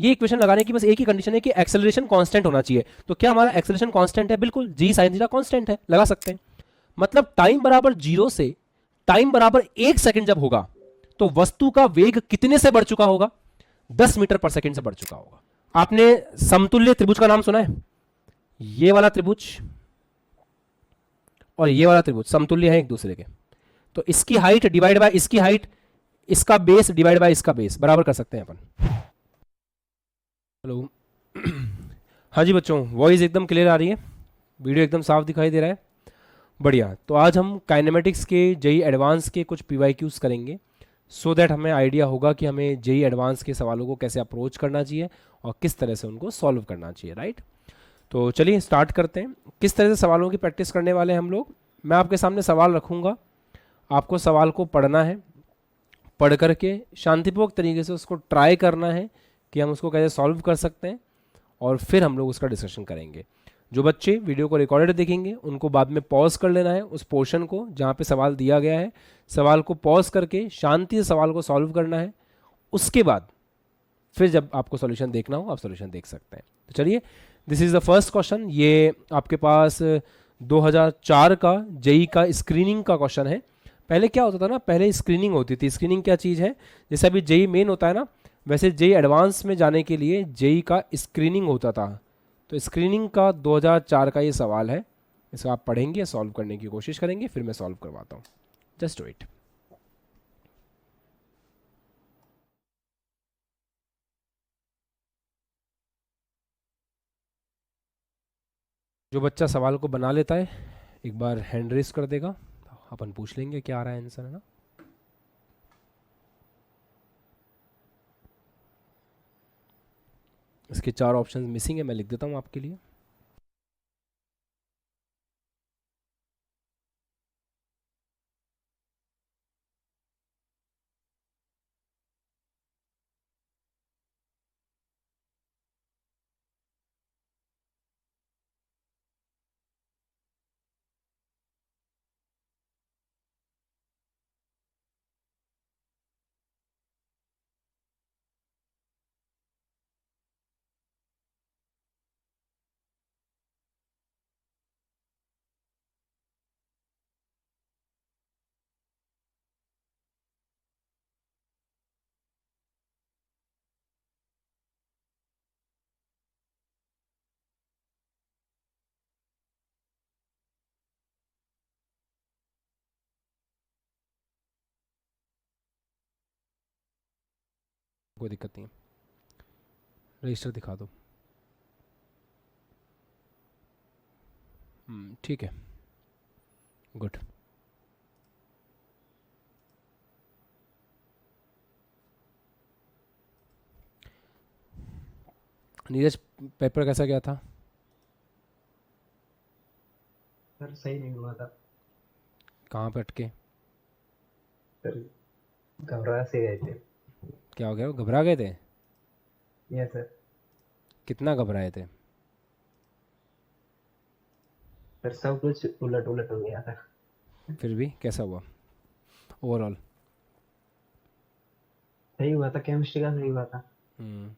ये इक्वेशन लगाने की बस एक ही कंडीशन है कि एक्सेलरेशन कांस्टेंट होना चाहिए। तो क्या हमारा एक्सेलरेशन कांस्टेंट है? बिल्कुल, जी साइन थीटा कांस्टेंट है, लगा सकते हैं। मतलब टाइम बराबर 0 से टाइम बराबर 1 सेकंड जब होगा तो वस्तु का वेग कितने से बढ़ चुका होगा? 10 मीटर पर सेकंड से बढ़ चुका होगा। आपने समतुल्य त्रिभुज का नाम सुना है? ये वाला त्रिभुज और ये वाला त्रिभुज समतुल्य है एक दूसरे के, तो इसकी हाइट डिवाइड बाय इसकी हाइट, इसका बेस डिवाइड बाय इसका बेस, बराबर कर सकते हैं अपन। हेलो हाँ जी बच्चों, वॉइस एकदम क्लियर आ रही है? वीडियो एकदम साफ दिखाई दे रहा है? बढ़िया। तो आज हम काइनेमेटिक्स के जेई एडवांस के कुछ पीवाईक्यूज करेंगे, सो दैट हमें आइडिया होगा कि हमें जेई एडवांस के सवालों को कैसे अप्रोच करना चाहिए और किस तरह से उनको सॉल्व करना चाहिए, राइट? तो चलिए स्टार्ट करते हैं। किस तरह से सवालों की प्रैक्टिस करने वाले हैं हम लोग? मैं आपके सामने सवाल रखूंगा, आपको सवाल को पढ़ना है, पढ़ करके शांतिपूर्वक तरीके से उसको ट्राई करना है कि हम उसको कैसे सॉल्व कर सकते हैं, और फिर हम लोग उसका डिस्कशन करेंगे। जो बच्चे वीडियो को रिकॉर्डेड देखेंगे उनको बाद में पॉज कर लेना है उस पोर्शन को जहाँ पे सवाल दिया गया है, सवाल को पॉज करके शांति से सवाल को सॉल्व करना है। उसके बाद फिर जब आपको सॉल्यूशन देखना हो आप सॉल्यूशन देख सकते हैं। तो चलिए, this is the first question. ये आपके पास 2004 का जेई का स्क्रीनिंग का क्वेश्चन है। पहले क्या होता था ना, पहले स्क्रीनिंग होती थी। स्क्रीनिंग क्या चीज़ है? जैसे अभी जेई मेन होता है ना, वैसे जेई एडवांस में जाने के लिए जेई का स्क्रीनिंग होता था। तो स्क्रीनिंग का 2004 का ये सवाल है, इसको आप पढ़ेंगे, सॉल्व करने की कोशिश करेंगे, फिर मैं सॉल्व करवाता हूँ। Just wait. जो बच्चा सवाल को बना लेता है एक बार हैंड रेस कर देगा, अपन पूछ लेंगे क्या आ रहा है आंसर, है ना? इसके 4 ऑप्शन मिसिंग है, मैं लिख देता हूँ आपके लिए। कोई दिक्कत नहीं है, रजिस्टर दिखा दो। ठीक है, गुड। नीरज, पेपर कैसा गया था? सर सही नहीं हुआ था कहाँ पे अटके? सर, घबरा से गए थे। क्या हो गया, घबरा गए थे? Yes sir. कितना घबराए थे? सर सब कुछ उलट उलट हो गया था। फिर भी कैसा हुआ ओवरऑल? सही हुआ था, केमिस्ट्री का सही हुआ था। हम्म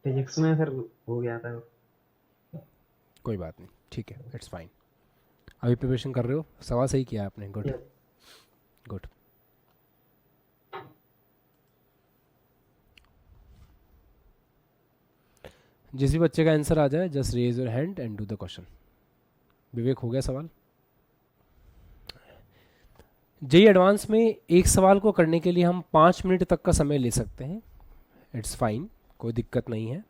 फिजिक्स में सर हो गया था। कोई बात नहीं, ठीक है, इट्स फाइन। अभी प्रिपरेशन कर रहे हो, सवाल सही किया है आपने, गुड यस। गुड। जिस भी बच्चे का आंसर आ जाए just raise your hand and do the question. Vivek, हो गया सवाल? जेई एडवांस में एक सवाल को करने के लिए हम 5 मिनट तक का समय ले सकते हैं, इट्स फाइन, कोई दिक्कत नहीं है।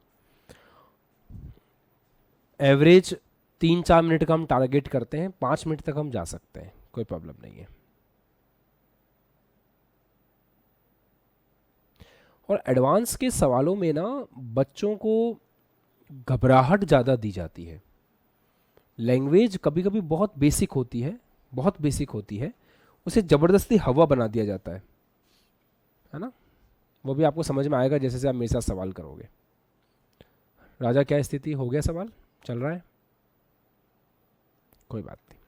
एवरेज 3-4 मिनट का हम टारगेट करते हैं, 5 मिनट तक हम जा सकते हैं, कोई प्रॉब्लम नहीं है। और एडवांस के सवालों में ना बच्चों को घबराहट ज़्यादा दी जाती है। लैंग्वेज कभी कभी बहुत बेसिक होती है, बहुत बेसिक होती है, उसे ज़बरदस्ती हवा बना दिया जाता है ना? वो भी आपको समझ में आएगा जैसे जैसे आप मेरे साथ सवाल करोगे। राजा, क्या स्थिति? हो गया सवाल? चल रहा है? कोई बात नहीं,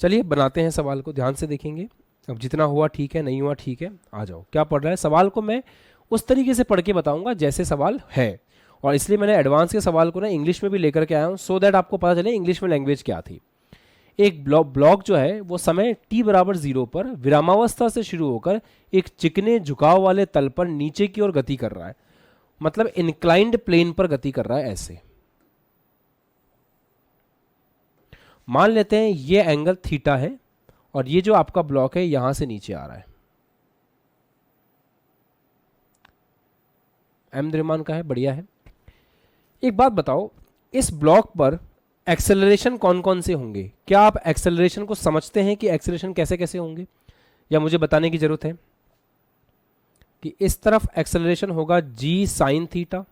चलिए बनाते हैं सवाल को, ध्यान से देखेंगे। अब जितना हुआ ठीक है, नहीं हुआ ठीक है, आ जाओ। क्या पढ़ रहा है? सवाल को मैं उस तरीके से पढ़ के बताऊंगा जैसे सवाल है, और इसलिए मैंने एडवांस के सवाल को ना इंग्लिश में भी लेकर के आया हूँ, सो दैट आपको पता चले इंग्लिश में लैंग्वेज क्या थी। एक ब्लॉक जो है वो समय t बराबर 0 पर विरामावस्था से शुरू होकर एक चिकने झुकाव वाले तल पर नीचे की ओर गति कर रहा है, मतलब इंक्लाइंड प्लेन पर गति कर रहा है ऐसे। मान लेते हैं ये एंगल थीटा है और ये जो आपका ब्लॉक है यहां से नीचे आ रहा है, एम द्रव्यमान का है, बढ़िया है। एक बात बताओ, इस ब्लॉक पर एक्सेलरेशन कौन कौन से होंगे? क्या आप एक्सेलरेशन को समझते हैं कि एक्सेलरेशन कैसे कैसे होंगे, या मुझे बताने की जरूरत है? कि इस तरफ एक्सेलरेशन होगा g साइन थीटा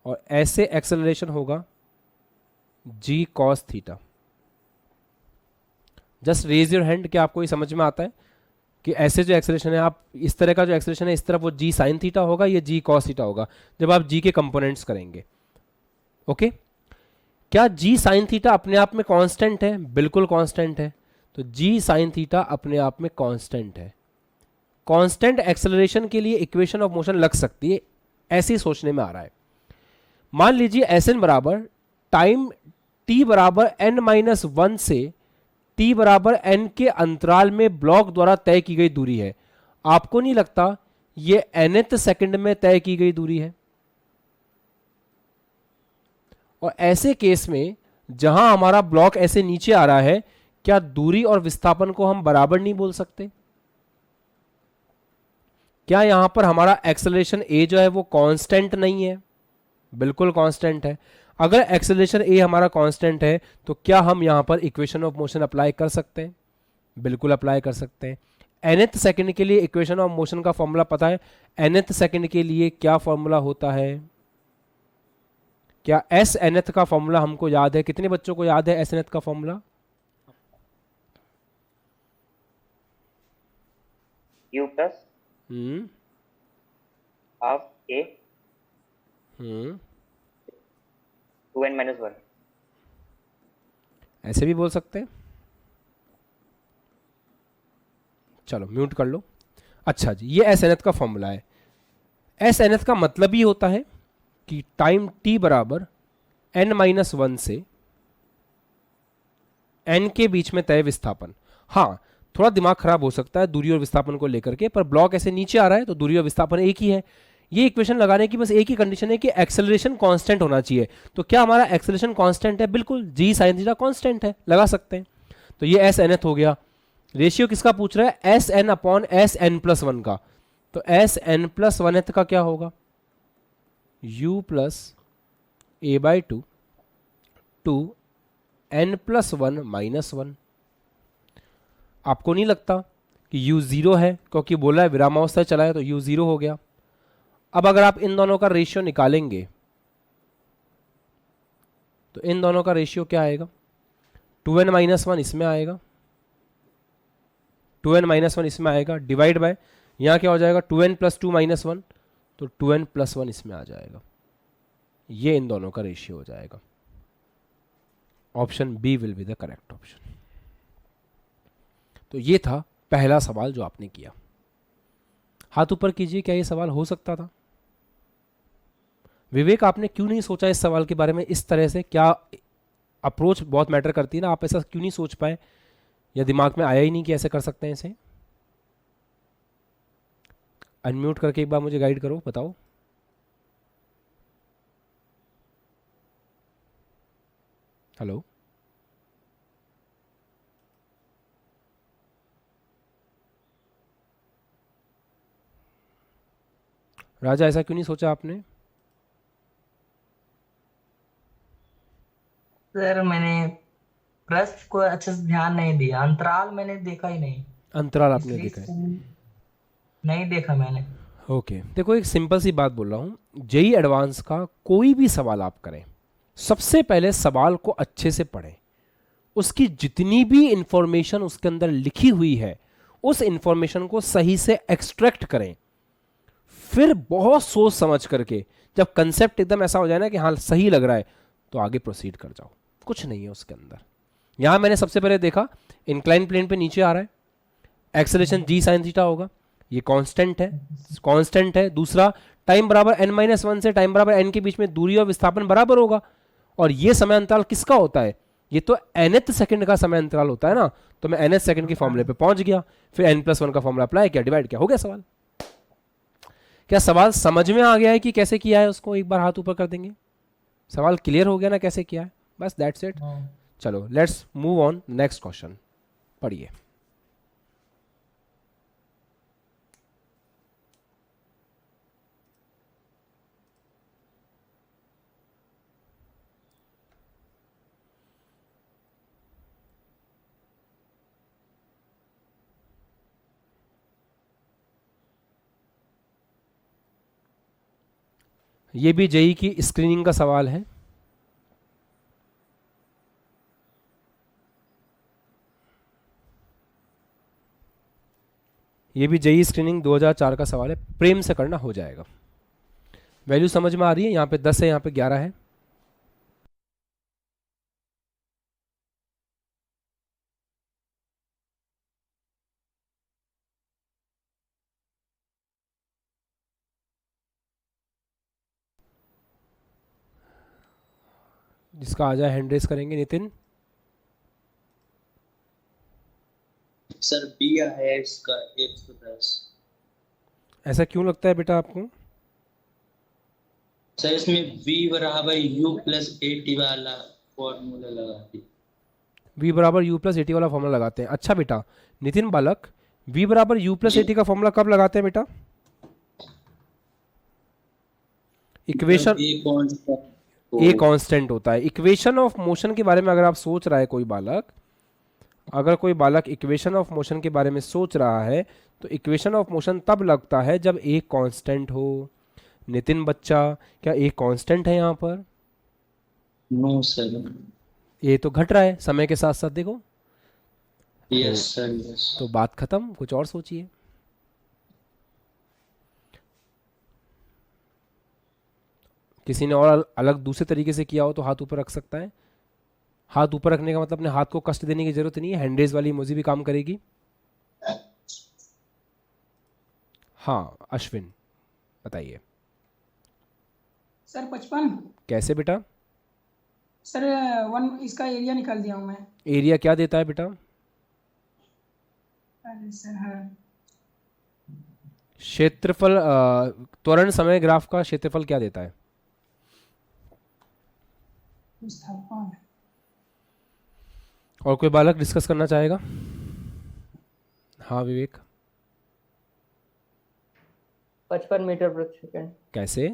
और ऐसे एक्सेलरेशन होगा g cos theta. Just raise your hand, क्या आपको ये समझ में आता है कि ऐसे जो एक्सेलरेशन है, आप इस तरह का जो एक्सेलरेशन है इस तरफ वो g साइन थीटा होगा, ये g कॉस थीटा होगा जब आप g के कंपोनेंट्स करेंगे। ओके क्या g साइन थीटा अपने आप में कांस्टेंट है? बिल्कुल कांस्टेंट है। तो g साइन थीटा अपने आप में कांस्टेंट है। कांस्टेंट एक्सेलरेशन के लिए इक्वेशन ऑफ मोशन लग सकती है, ऐसे ही सोचने में आ रहा है। मान लीजिए Sn बराबर टाइम t बराबर n-1 से t बराबर n के अंतराल में ब्लॉक द्वारा तय की गई दूरी है। आपको नहीं लगता ये nth सेकंड में तय की गई दूरी है? और ऐसे केस में जहां हमारा ब्लॉक ऐसे नीचे आ रहा है, क्या दूरी और विस्थापन को हम बराबर नहीं बोल सकते? क्या यहां पर हमारा एक्सेलरेशन a जो है वो कांस्टेंट नहीं है? बिल्कुल कांस्टेंट है। अगर एक्सेलरेशन a हमारा कांस्टेंट है तो क्या हम यहां पर इक्वेशन ऑफ मोशन अप्लाई कर सकते हैं? बिल्कुल अप्लाई कर सकते हैं। nth सेकंड के लिए इक्वेशन ऑफ मोशन का फॉर्मूला पता है? nth सेकंड के लिए क्या फॉर्मूला होता है? क्या एस nth का फॉर्मूला हमको याद है? कितने बच्चों को याद है एस nth का formula? u plus half a 2n-1। ऐसे भी बोल सकते हैं। चलो म्यूट कर लो। अच्छा जी, ये एस nth का फॉर्मूला है। एस nth का मतलब ही होता है कि टाइम t बराबर n-1 से n के बीच में तय विस्थापन। हाँ, थोड़ा दिमाग खराब हो सकता है दूरी और विस्थापन को लेकर के, पर ब्लॉक ऐसे नीचे आ रहा है तो दूरी और विस्थापन एक ही है। ये इक्वेशन लगाने की बस एक ही कंडीशन है कि एक्सेलरेशन कांस्टेंट होना चाहिए। तो क्या हमारा एक्सेलरेशन कांस्टेंट है? बिल्कुल, g sin थीटा कांस्टेंट है, लगा सकते हैं। तो ये एस nth हो गया। रेशियो किसका पूछ रहा है? S N upon S N plus 1 का। तो एस एन प्लस 1th का क्या होगा? u plus a by 2 two n plus 1 minus 1। आपको नहीं लगता कि u 0 है? क्योंकि बोला है विरामावस्था चला है तो u 0 हो गया। अब अगर आप इन दोनों का रेशियो निकालेंगे तो इन दोनों का रेशियो क्या आएगा? 2n माइनस 1 इसमें आएगा, 2n माइनस 1 इसमें आएगा, डिवाइड बाय यहां क्या हो जाएगा? 2n प्लस 2 माइनस 1, तो 2n प्लस 1 इसमें आ जाएगा। ये इन दोनों का रेशियो हो जाएगा। Option B will be the correct option. तो ये था पहला सवाल जो आपने किया। हाथ ऊपर कीजिए, क्या ये सवाल हो सकता था? विवेक, आपने क्यों नहीं सोचा इस सवाल के बारे में इस तरह से? क्या अप्रोच बहुत मैटर करती है ना, आप ऐसा क्यों नहीं सोच पाए, या दिमाग में आया ही नहीं कि ऐसे कर सकते हैं इसे? अनम्यूट करके एक बार मुझे गाइड करो, बताओ। हेलो, राजा, ऐसा क्यों नहीं सोचा आपने? सर मैंने प्रश्न को अच्छे से ध्यान नहीं दिया, अंतराल मैंने देखा ही नहीं, अंतराल आपने इसलिए देखा है? नहीं देखा मैंने। ओके, देखो एक सिंपल सी बात बोल रहा हूं, जेई एडवांस का कोई भी सवाल आप करें, सबसे पहले सवाल को अच्छे से पढ़ें, उसकी जितनी भी इंफॉर्मेशन उसके अंदर लिखी हुई है उस इंफॉर्मेशन को सही से एक्सट्रैक्ट करें, फिर बहुत सोच समझ करके जब कंसेप्ट एकदम ऐसा हो जाए ना कि हाँ सही लग रहा है, तो आगे प्रोसीड कर जाओ। कुछ नहीं है उसके अंदर। यहां मैंने सबसे पहले देखा इंक्लाइन प्लेन पे नीचे आ रहा है, एक्सेलरेशन जी साइन थीटा होगा, ये कांस्टेंट है, कांस्टेंट है। दूसरा, टाइम बराबर n-1 से टाइम बराबर n के बीच में दूरी और विस्थापन बराबर होगा, और ये समय अंतराल किसका होता है, ये तो nth सेकंड का समय अंतराल होता है ना, तो मैं nth सेकंड के फॉर्मूले पे पहुंच गया, फिर n+1 का फॉर्मूला अप्लाई किया, डिवाइड किया, हो गया सवाल। क्या सवाल समझ में आ गया है कि कैसे किया है, उसको एक बार हाथ ऊपर कर देंगे, सवाल क्लियर हो गया ना कैसे किया है, बस दैट्स इट। चलो let's move on next question, पढ़िए। ये भी जेई की स्क्रीनिंग का सवाल है। ये भी जेई स्क्रीनिंग 2004 का सवाल है, प्रेम से करना, हो जाएगा। वैल्यू समझ में आ रही है, यहाँ पे 10 है, यहाँ पे 11 है। जिसका आ जाए हैंड रेस करेंगे। नितिन, सर बी है इसका 110। ऐसा क्यों लगता है बेटा आपको? सर इसमें v बराबर u प्लस 80 वाला फॉर्मूला लगाते। v बराबर u प्लस 80 वाला फॉर्मूला लगाते हैं। अच्छा बेटा नितिन बालक, v बराबर u प्लस 80 का फॉर्मूला कब लगाते हैं बेटा? इक्वेशन ए कांस्टेंट होता है। इक्वेशन ऑफ मोशन के बारे में अगर आप सोच रहा है कोई बालक, अगर कोई बालक इक्वेशन ऑफ मोशन के बारे में सोच रहा है, तो इक्वेशन ऑफ मोशन तब लगता है जब ए कांस्टेंट हो। नितिन बच्चा, क्या ए कांस्टेंट है यहाँ पर? No sir. ए तो घट रहा है समय के साथ साथ, देखो। Yes sir, yes. तो बात खत्म, कुछ और सोचिए। किसी ने और अलग दूसरे तरीके से किया हो तो हाथ ऊपर रख सकता है। हाथ ऊपर रखने का मतलब अपने हाथ को कष्ट देने की जरूरत नहीं है, हैंड रेज वाली इमोजी भी काम करेगी। हाँ अश्विन बताइए। सर 55। कैसे बेटा? सर इसका एरिया निकाल दिया हूँ मैं। एरिया क्या देता है बेटा? अरे सर हाँ, क्षेत्रफल, त्वरण समय ग्राफ का क्षेत्रफल क्या देता है? विस्थापन। और कोई बालक डिस्कस करना चाहेगा? हाँ विवेक। 55 मीटर प्रति सेकंड। कैसे?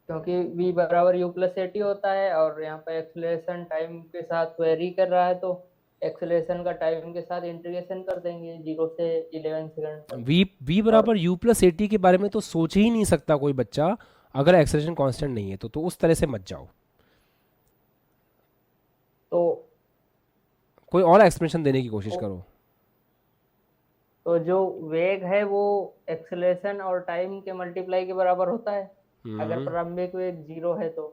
क्योंकि v बराबर u प्लस 80 होता है और यहाँ पे एक्सेलरेशन टाइम के साथ वेरी कर रहा है, तो एक्सेलरेशन का टाइम के साथ इंटीग्रेशन कर देंगे 0 से 11 सेकंड तक। v बराबर u प्लस 80 के बारे में तो सोच ही नहीं सकता कोई बच्चा अगर एक्सेलरेशन कांस्टेंट नहीं है तो उस तरह से मत जाओ। तो कोई और एक्सप्लेनेशन देने की कोशिश करो। तो जो वेग है वो एक्सेलरेशन और टाइम के मल्टीप्लाई के बराबर होता है। अगर प्रारंभिक वेग 0 है तो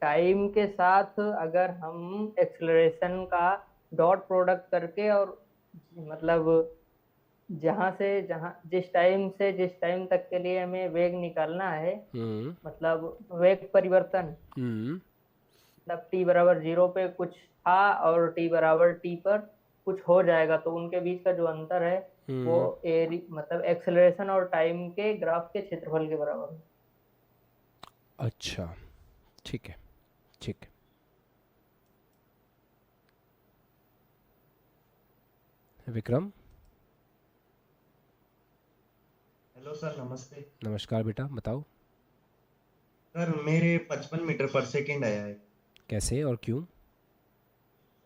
टाइम के साथ अगर हम एक्सेलरेशन का डॉट प्रोडक्ट करके और मतलब जिस टाइम से जिस टाइम तक के लिए हमें वेग निकालना है, मतलब वेग परिवर्तन, मतलब t बराबर 0 पे कुछ था और t बराबर t पर कुछ हो जाएगा, तो उनके बीच का जो अंतर है वो मतलब एक्सेलरेशन और टाइम के ग्राफ के क्षेत्रफल के बराबर है। अच्छा ठीक है, ठीक है। विक्रम। हेलो सर, नमस्ते। नमस्कार बेटा, बताओ। सर मेरे 55 मीटर पर सेकंड आया है। कैसे और क्यों?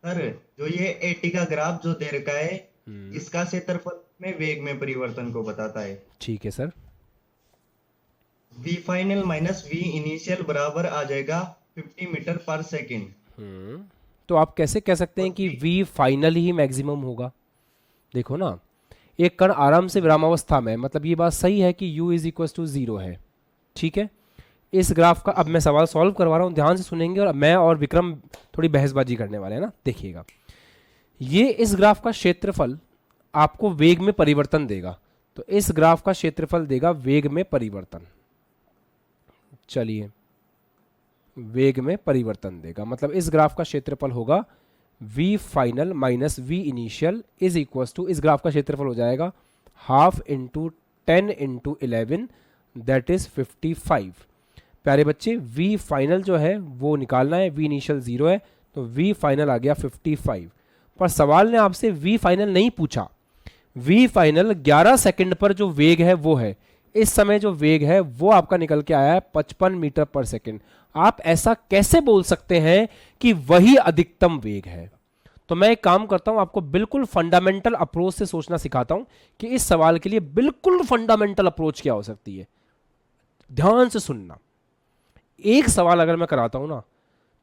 सर जो ये 80 का ग्राफ जो दे रखा है, इसका क्षेत्रफल में वेग में परिवर्तन को बताता है। ठीक है sir. v final minus v initial बराबर आ जाएगा 50 मीटर पर सेकंड। तो आप कैसे कह सकते हैं कि v फाइनल ही मैक्सिमम होगा? देखो ना, एक कण आराम से विरामावस्था में, मतलब ये बात सही है कि u इज इक्वल टू 0 है, ठीक है। इस ग्राफ का अब मैं सवाल सॉल्व करवा रहा हूँ, ध्यान से सुनेंगे, और मैं और विक्रम थोड़ी बहसबाजी करने वाले हैं ना, देखिएगा। ये इस ग्राफ का क्षेत्रफल आपको वेग में परिवर्तन देगा, तो इस ग्राफ का क्षेत्रफल देगा वेग में परिवर्तन। चलिए, वेग में परिवर्तन देगा, मतलब इस ग्राफ का क्षेत्रफल होगा v final minus v initial is equal to, इस ग्राफ का क्षेत्रफल हो जाएगा half into 10 into 11 that is 55। प्यारे बच्चे, v फाइनल जो है वो निकालना है, v इनिशियल 0 है तो v फाइनल आ गया 55। पर सवाल ने आपसे v फाइनल नहीं पूछा, v फाइनल 11 सेकंड पर जो वेग है वो है, इस समय जो वेग है वो आपका निकल के आया है 55 मीटर पर सेकंड। आप ऐसा कैसे बोल सकते हैं कि वही अधिकतम वेग है? तो मैं एक काम करता हूं, आपको बिल्कुल फंडामेंटल अप्रोच से सोचना सिखाता हूं कि इस सवाल के लिए बिल्कुल फंडामेंटल अप्रोच क्या हो सकती है। ध्यान से सुनना, एक सवाल अगर मैं कराता हूं ना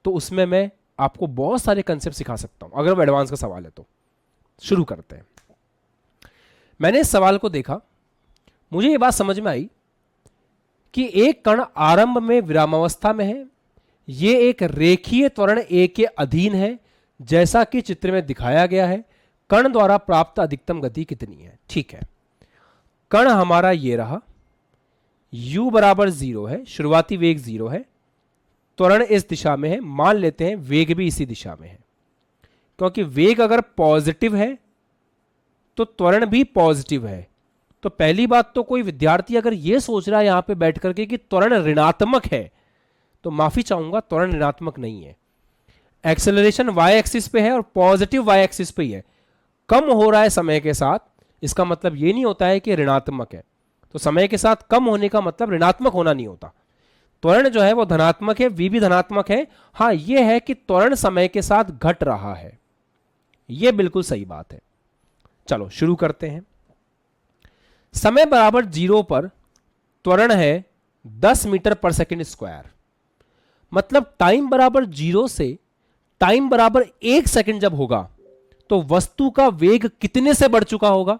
तो उसमें मैं आपको बहुत सारे कंसेप्ट सिखा सकता हूं, अगर वो एडवांस का सवाल है तो। शुरू करते हैं। मैंने इस सवाल को देखा, मुझे ये बात समझ में आई कि एक कण आरंभ में विरामावस्था में है, ये एक रेखीय त्वरण ए के अधीन है जैसा कि चित्र में दिखाया गया है। कण द्वारा प्राप्त अधिकतम गति कितनी है? ठीक है, कण हमारा ये रहा, u बराबर 0 है, शुरुआती वेग 0 है, त्वरण इस दिशा में है, मान लेते हैं वेग भी इसी दिशा में है, क्योंकि वेग अगर पॉजिटिव है तो त्वरण भी पॉजिटिव है। तो पहली बात तो कोई विद्यार्थी अगर यह सोच रहा है यहां पे बैठ करके कि त्वरण ऋणात्मक है, तो माफी चाहूंगा, त्वरण ऋणात्मक नहीं है। एक्सेलरेशन y एक्सिस पे है और पॉजिटिव y एक्सिस पे ही है, कम हो रहा है समय के साथ, इसका मतलब यह नहीं होता है कि ऋणात्मक है। तो समय के साथ कम होने का मतलब ऋणात्मक होना नहीं होता। त्वरण जो है वो धनात्मक है, v भी धनात्मक है। हां, यह है कि त्वरण समय के साथ घट रहा है, यह बिल्कुल सही बात है। चलो शुरू करते हैं। समय बराबर 0 पर त्वरण है 10 मीटर पर सेकंड स्क्वायर, मतलब टाइम बराबर 0 से टाइम बराबर 1 सेकंड जब होगा तो वस्तु का वेग कितने से बढ़ चुका होगा?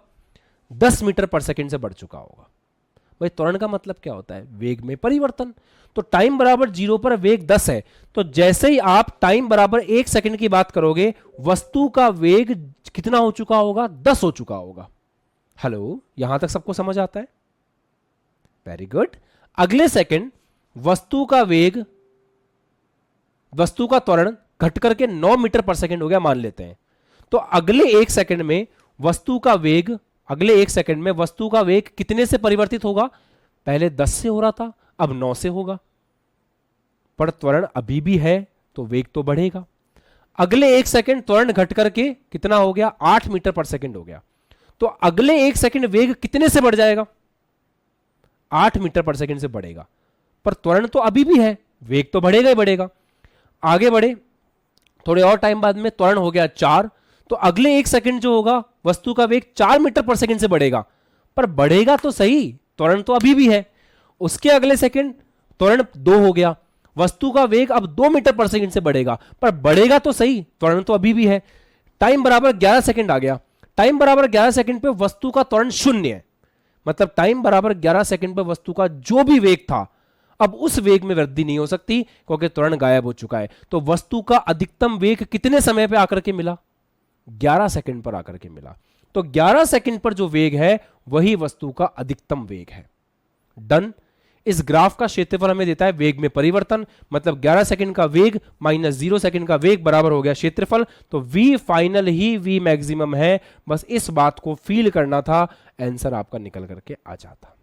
10 मीटर पर सेकंड से बढ़ चुका होगा। भाई त्वरण का मतलब क्या होता है? वेग में परिवर्तन। तो टाइम बराबर 0 पर वेग 10 है, तो जैसे ही आप टाइम बराबर 1 सेकंड की बात करोगे वस्तु का वेग कितना हो चुका होगा? 10 हो चुका होगा। हेलो, यहां तक सबको समझ आता है? Very good. अगले सेकंड वस्तु का वेग, वस्तु का त्वरण घट करके 9 मीटर पर सेकंड हो गया मान लेते हैं। तो अगले 1 सेकंड में वस्तु का वेग, अगले 1 सेकंड में वस्तु का वेग कितने से परिवर्तित होगा? पहले 10 से हो रहा था, अब 9 से होगा, पर त्वरण अभी भी है तो वेग तो बढ़ेगा। अगले 1 सेकंड त्वरण घट करके कितना हो गया? 8 मीटर पर सेकंड हो गया। तो अगले 1 सेकंड वेग कितने से बढ़ जाएगा? 8 मीटर पर सेकंड से बढ़ेगा, पर त्वरण तो अभी भी है, वेग तो बढ़ेगा ही बढ़ेगा। आगे बढ़े, थोड़े और टाइम बाद में त्वरण हो गया 4, तो अगले 1 सेकंड जो होगा वस्तु का वेग 4 मीटर पर सेकंड से बढ़ेगा, पर बढ़ेगा तो सही, त्वरण तो अभी भी है। उसके अगले सेकंड त्वरण 2 हो गया, वस्तु का वेग अब 2 मीटर पर सेकंड से बढ़ेगा, पर बढ़ेगा तो सही, त्वरण तो अभी भी है। टाइम बराबर 11 सेकंड आ गया, टाइम बराबर 11 सेकंड पे वस्तु का त्वरण 0 है, मतलब टाइम बराबर 11 सेकंड पे वस्तु का जो भी वेग था अब उस वेग में वृद्धि नहीं हो सकती क्योंकि त्वरण गायब हो चुका है। तो वस्तु का अधिकतम वेग कितने समय पे आकर के मिला? 11 सेकंड पर आकर के मिला। तो 11 सेकंड पर जो वेग है वही वस्तु का अधिकतम वेग है। डन। इस ग्राफ का क्षेत्रफल हमें देता है वेग में परिवर्तन, मतलब 11 सेकंड का वेग माइनस 0 सेकंड का वेग बराबर हो गया क्षेत्रफल। तो v फाइनल ही v मैक्सिमम है, बस इस बात को फील करना था, आंसर आपका निकल करके आ जाता।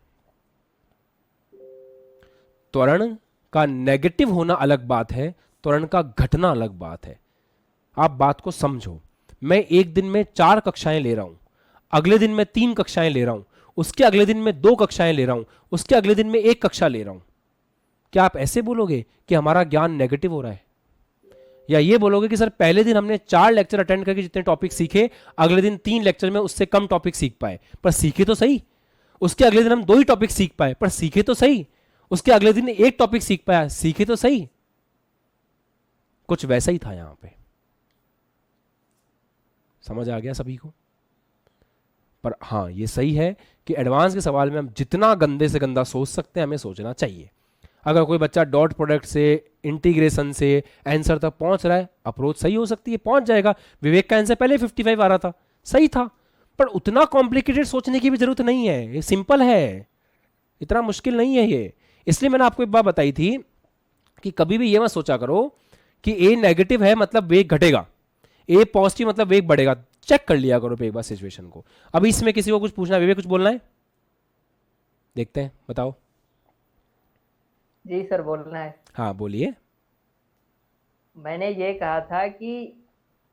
त्वरण का नेगेटिव होना अलग बात है, त्वरण का घटना अलग बात है। आप बात को समझो। मैं एक दिन में 4 कक्षाएं ले रहा हूं, अगले दिन में 3 कक्षाएं ले रहा हूं, उसके अगले दिन में 2 कक्षाएं ले रहा हूं, उसके अगले दिन में 1 कक्षा ले रहा हूं। क्या आप ऐसे बोलोगे कि हमारा ज्ञान नेगेटिव हो रहा है? या ये बोलोगे कि सर पहले दिन हमने 4 लेक्चर अटेंड करके जितने टॉपिक सीखे अगले दिन 3 लेक्चर में उससे कम टॉपिक सीख पाए, पर सीखे तो सही। उसके अगले दिन हम 2 ही टॉपिक सीख पाए, पर सीखे तो सही। उसके अगले दिन 1 टॉपिक सीख पाया, सीखे तो सही। कुछ वैसा ही था यहां पे। समझ आ गया सभी को? पर हां, ये सही है कि एडवांस के सवाल में हम जितना गंदे से गंदा सोच सकते हैं हमें सोचना चाहिए। अगर कोई बच्चा डॉट प्रोडक्ट से, इंटीग्रेशन से आंसर तक पहुंच रहा है, अप्रोच सही हो सकती है, पहुंच जाएगा। विवेक का आंसर पहले 55 आ रहा था, सही था, पर उतना कॉम्प्लिकेटेड सोचने की भी जरूरत नहीं है, ये सिंपल है, इतना मुश्किल नहीं है ये। इसलिए मैंने आपको एक बात बताई थी कि कभी भी ये मत सोचा करो कि ए नेगेटिव है मतलब वेग घटेगा, ए पॉजिटिव मतलब वेग बढ़ेगा। चेक कर लिया करो एक बार सिचुएशन को। अभी इसमें किसी को कुछ पूछना है? विवेक कुछ बोलना है? देखते हैं, बताओ। जी सर, बोलना है। हाँ बोलिए। मैंने ये कहा था कि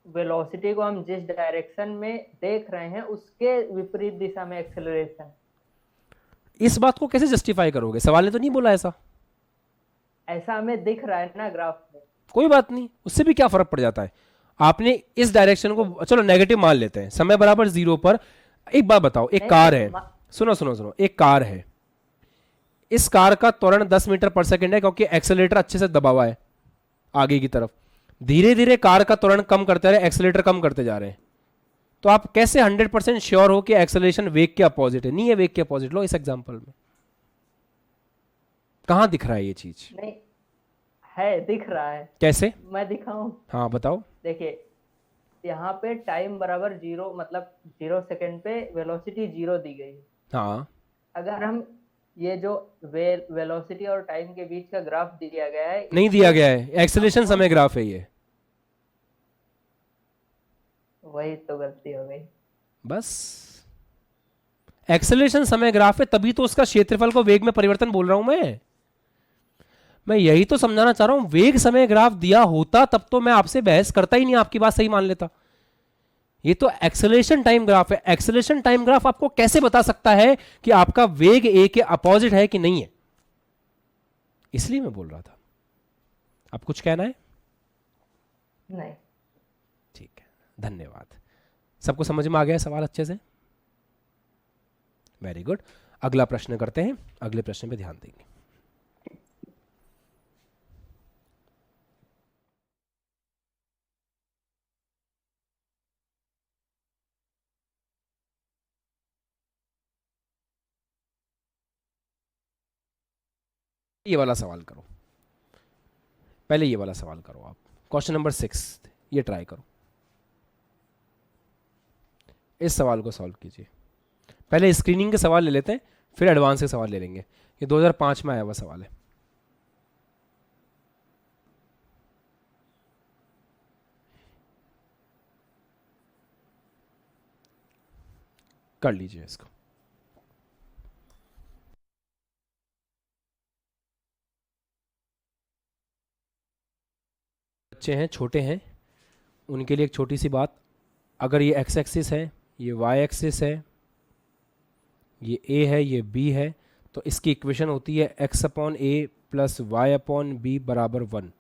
वेलोसिटी को हम जिस डायरेक्शन में देख रहे हैं उसके विपरीत दिशा में एक्सेलरेशन। इस बात को कैसे जस्टिफाई करोगे? सवाल ने तो नहीं बोला ऐसा। ऐसा हमें दिख रहा है ना ग्राफ में। कोई बात नहीं, उससे भी क्या फर्क पड़ जाता है। आपने इस डायरेक्शन को चलो नेगेटिव मान लेते हैं, समय बराबर 0 पर। एक बात बताओ, एक कार है, सुनो सुनो सुनो, एक कार है, इस कार का त्वरण 10 मीटर पर सेकंड है क्योंकि एक्सेलेरेटर अच्छे से दबा हुआ है आगे की तरफ। धीरे धीरे कार का त्वरण कम करते रहे, एक्सेलेरेटर कम करते जा रहे हैं, तो आप कैसे 100% श्योर हो कि एक्सेलरेशन वेग के अपोजिट है? नहीं है वेग के अपोजिट। लो इस एग्जांपल में कहां दिख रहा है ये चीज? नहीं है, दिख रहा है। कैसे? मैं दिखाऊं? हाँ बताओ। देखिए, यहाँ पे टाइम बराबर 0, मतलब 0 सेकंड पे वेलोसिटी 0 दी गई है। हाँ अगर हम ये जो वेलोसिटी और टाइम के बीच का ग्राफ दिया गया है, नहीं दिया गया है, एक्सेलरेशन समय ग्राफ है ये। वही तो गलती हो गई। बस एक्सेलरेशन समय ग्राफ है, तभी तो उसका क्षेत्रफल को वेग में परिवर्तन बोल रहा हूं मैं यही तो समझाना चाह रहा हूं। वेग समय ग्राफ दिया होता तब तो मैं आपसे बहस करता ही नहीं, आपकी बात सही मान लेता। ये तो एक्सेलरेशन टाइम ग्राफ है। एक्सेलरेशन टाइम ग्राफ आपको कैसे बता सकता है कि आपका वेग ए के अपोजिट है कि नहीं है? इसलिए मैं बोल रहा था। आप कुछ कहना है? नहीं। ठीक है, धन्यवाद। सबको समझ में आ गया सवाल अच्छे से? Very good. अगला प्रश्न करते हैं, अगले प्रश्न पे ध्यान देंगे। ये वाला सवाल करो, पहले ये वाला सवाल करो आप। क्वेश्चन नंबर 6 ये ट्राई करो, इस सवाल को सॉल्व कीजिए। पहले स्क्रीनिंग के सवाल ले लेते हैं, फिर एडवांस के सवाल ले लेंगे। ये 2005 में आया हुआ सवाल है। कर लीजिए इसको। बच्चे हैं, छोटे हैं, उनके लिए एक छोटी सी बात। अगर ये एक्स एक्सिस है, ये वाई एक्सिस है, ये ए है, ये बी है, तो इसकी इक्वेशन होती है एक्स अपॉन ए प्लस वाई अपॉन बी बराबर 1।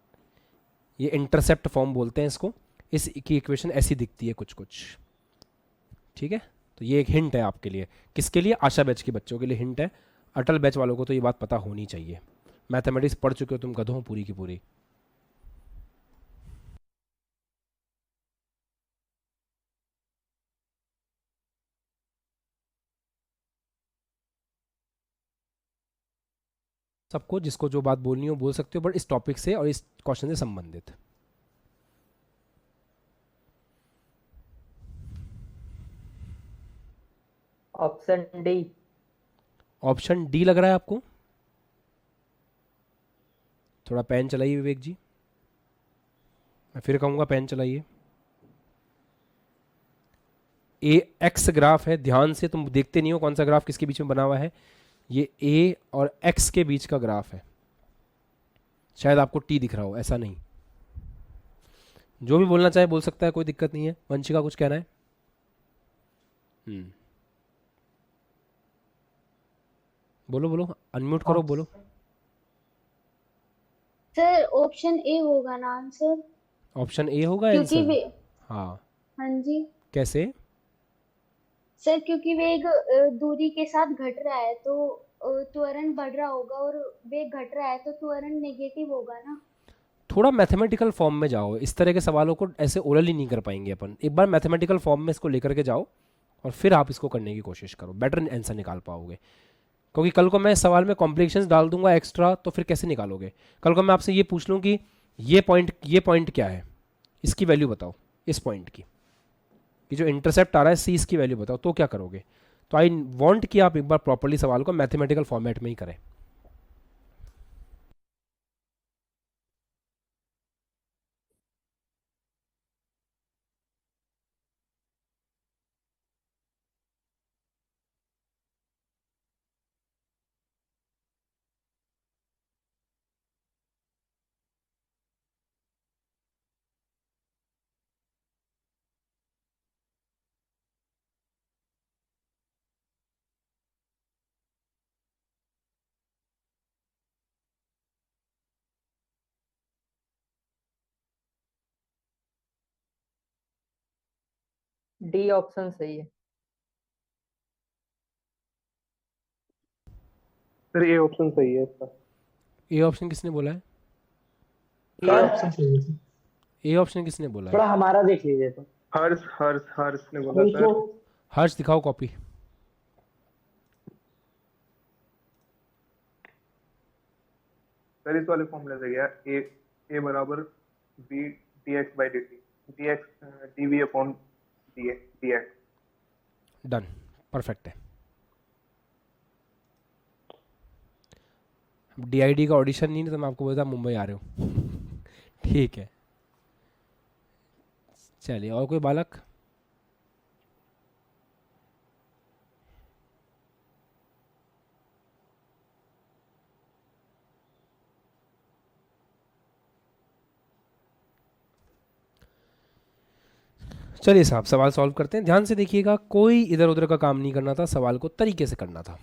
ये इंटरसेप्ट फॉर्म बोलते हैं इसको। इसकी इक्वेशन ऐसी दिखती है कुछ कुछ, ठीक है। तो ये एक हिंट है आपके लिए। किसके लिए? आशा बैच के बच्चों के लिए हिंट है। अटल बैच वालों को तो ये बात पता होनी चाहिए। मैथमेटिक्स पढ़ चुके हो तुम गधों हो पूरी की पूरी। सबको जिसको जो बात बोलनी हो बोल सकते हो, बट इस टॉपिक से और इस क्वेश्चन से संबंधित। Option D. ऑप्शन डी लग रहा है आपको? थोड़ा पेन चलाइए विवेक जी, मैं फिर कहूंगा पेन चलाइए। ए एक्स ग्राफ है, ध्यान से तुम देखते नहीं हो कौन सा ग्राफ किसके बीच में बना हुआ है। ये ए और एक्स के बीच का ग्राफ है। शायद आपको टी दिख रहा हो, ऐसा नहीं। जो भी बोलना चाहे बोल सकता है, कोई दिक्कत नहीं है। वंशिका कुछ कहना है? बोलो बोलो, अनम्यूट करो, बोलो। सर ऑप्शन ए होगा ना आंसर? ऑप्शन ए होगा क्योंकि आंसर? हाँ। हाँ जी कैसे? सर, क्योंकि वेग दूरी के साथ घट रहा है तो त्वरण बढ़ रहा होगा, और वेग घट रहा है तो त्वरण नेगेटिव होगा ना। थोड़ा मैथमेटिकल फॉर्म में जाओ, इस तरह के सवालों को ऐसे ओरली नहीं कर पाएंगे अपन। एक बार मैथमेटिकल फॉर्म में इसको लेकर के जाओ और फिर आप इसको करने की कोशिश करो, बेटर आंसर निकाल पाओगे। क्योंकि कल को मैं सवाल में कॉम्प्लिकेशंस डाल दूंगा एक्स्ट्रा, तो फिर कैसे निकालोगे? कल को मैं आपसे ये पूछ लूँ कि ये पॉइंट क्या है, इसकी वैल्यू बताओ, इस पॉइंट की, कि जो इंटरसेप्ट आ रहा है सी, इसकी वैल्यू बताओ, तो क्या करोगे? तो आई वांट कि आप एक बार प्रॉपर्ली सवाल को मैथमेटिकल फॉर्मेट में ही करें। डी ऑप्शन सही है। सर ये ऑप्शन सही है इसका। ए ऑप्शन किसने बोला है? ये ऑप्शन सही है। ए ऑप्शन किसने बोला है? थोड़ा हमारा देख लीजिए तो। हर्ष ने बोला सर। हर्ष दिखाओ कॉपी। सर इस वाले फॉर्मूले से गया, ए बराबर B D X by D T, D X D V upon D X. Done, perfect है। DID का ऑडिशन नहीं, तो मैं आपको बोलता मुंबई आ रहे हो। ठीक है, चलिए, और कोई बालक? चलिए साहब, सवाल सॉल्व करते हैं। ध्यान से देखिएगा, कोई इधर उधर का काम नहीं करना था, सवाल को तरीके से करना था।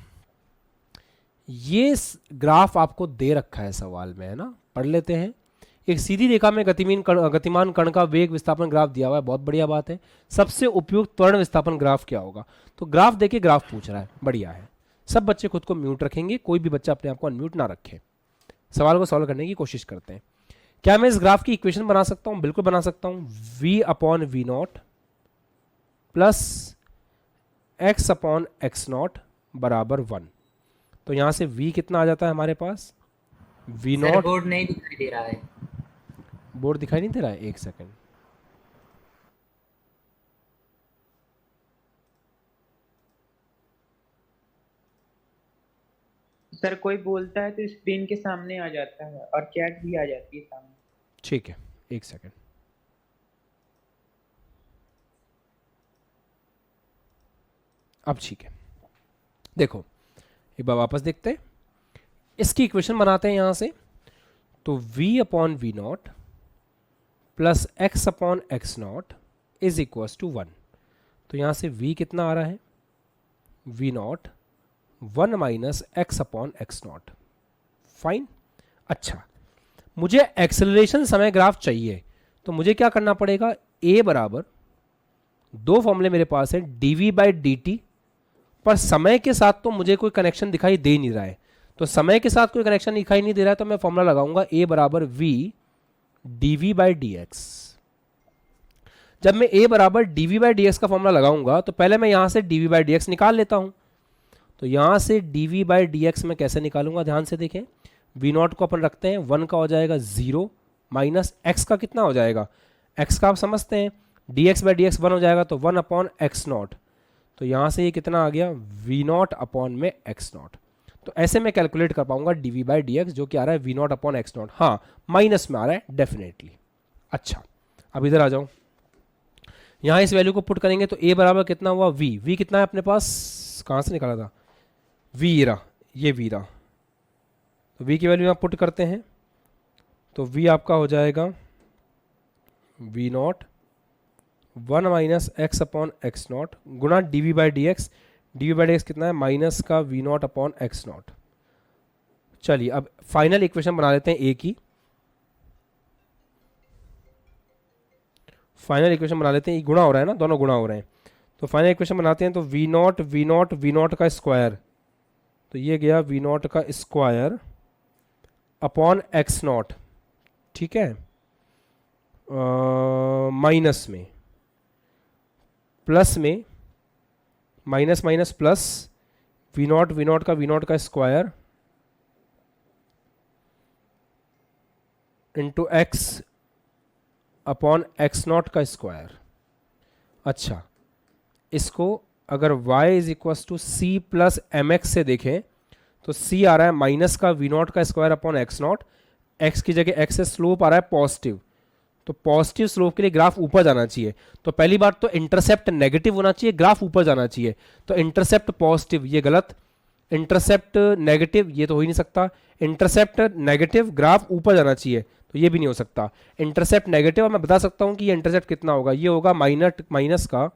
ये ग्राफ आपको दे रखा है सवाल में, है ना, पढ़ लेते हैं। एक सीधी रेखा में गतिमान कण का वेग विस्थापन ग्राफ दिया हुआ है, बहुत बढ़िया बात है। सबसे उपयुक्त त्वरण विस्थापन ग्राफ क्या होगा? तो ग्राफ देखिए, ग्राफ पूछ रहा है, बढ़िया है। सब बच्चे खुद को म्यूट रखेंगे, कोई भी बच्चा अपने आप को अनम्यूट ना रखे। सवाल को सॉल्व करने की कोशिश करते हैं। क्या मैं इस ग्राफ की इक्वेशन बना सकता हूं? बिल्कुल बना सकता हूं। v upon V naught plus X upon x naught बराबर 1। तो यहां से v कितना आ जाता है हमारे पास? वी नॉट, बोर्ड नहीं दिखाई दे रहा है। बोर्ड दिखाई नहीं दे रहा है? एक सेकंड, सर कोई बोलता है तो स्क्रीन के सामने आ जाता है और चैट भी आ जाती है सामने। ठीक है, एक सेकंड। अब ठीक है, देखो एक बार वापस देखते हैं, इसकी इक्वेशन बनाते हैं यहां से। तो v upon V naught plus X upon x naught is equal to 1। तो यहां से v कितना आ रहा है? V naught 1 minus X upon x naught. Fine. अच्छा, मुझे एक्सेलरेशन समय ग्राफ चाहिए, तो मुझे क्या करना पड़ेगा? a बराबर, दो फॉर्मूले मेरे पास है, dv बाई dt, पर समय के साथ तो मुझे कोई कनेक्शन दिखाई दे नहीं रहा है। तो समय के साथ कोई कनेक्शन दिखाई नहीं दे रहा है, तो मैं फॉर्मूला लगाऊंगा a बराबर v dv बाई dx। जब मैं a बराबर dv बाई dx का फॉर्मूला लगाऊंगा, तो पहले मैं यहां से dv बाई dx निकाल लेता हूं। तो यहां से dv बाई dx मैं कैसे निकालूंगा? ध्यान से देखें, v नॉट को अपन रखते हैं, 1 का हो जाएगा 0 माइनस x का कितना हो जाएगा? x का आप समझते हैं, dx बाई dx 1 हो जाएगा, तो 1 अपॉन एक्स नॉट। तो यहां से ये कितना आ गया? v नॉट अपॉन में एक्स नॉट। तो ऐसे मैं कैलकुलेट कर पाऊंगा dv बाई dx, जो कि आ रहा है v not upon x not. हाँ, माइनस में आ रहा है डेफिनेटली। अच्छा, अब इधर आ जाओ, यहां इस वैल्यू को पुट करेंगे तो a बराबर कितना हुआ? v कितना है अपने पास? कहां से निकाला था? v रहा, ये v रहा। तो v की वैल्यू यहां पुट करते हैं, तो v आपका हो जाएगा v not 1 minus X upon x not Guna dv by dx। dv by dx कितना है? माइनस का v not upon x not. चलिए, अब फाइनल इक्वेशन बना लेते हैं a की। फाइनल इक्वेशन बना लेते हैं, गुणा हो रहा है ना, दोनों गुणा हो रहे हैं। तो फाइनल इक्वेशन बनाते हैं, तो v नॉट का स्क्वायर, तो ये गया v नॉट का स्क्वायर अपॉन एक्स नॉट, ठीक है, माइनस में, प्लस में, minus minus plus, v naught का square into x upon x naught का स्क्वायर। अच्छा, इसको अगर y is equals to c plus m x से देखें तो c आ रहा है माइनस का वी नॉट का square upon x naught, x की जगह x से स्लोप आ रहा है पॉजिटिव, तो पॉजिटिव स्लोप के लिए ग्राफ ऊपर जाना चाहिए। तो पहली बात तो इंटरसेप्ट नेगेटिव होना चाहिए, ग्राफ ऊपर जाना चाहिए। तो इंटरसेप्ट पॉजिटिव ये गलत, इंटरसेप्ट नेगेटिव ये तो हो ही नहीं सकता, इंटरसेप्ट नेगेटिव ग्राफ ऊपर जाना चाहिए तो ये भी नहीं हो सकता। इंटरसेप्ट नेगेटिव, और मैं बता सकता हूं कि ये इंटरसेप्ट कितना होगा, ये होगा माइनस का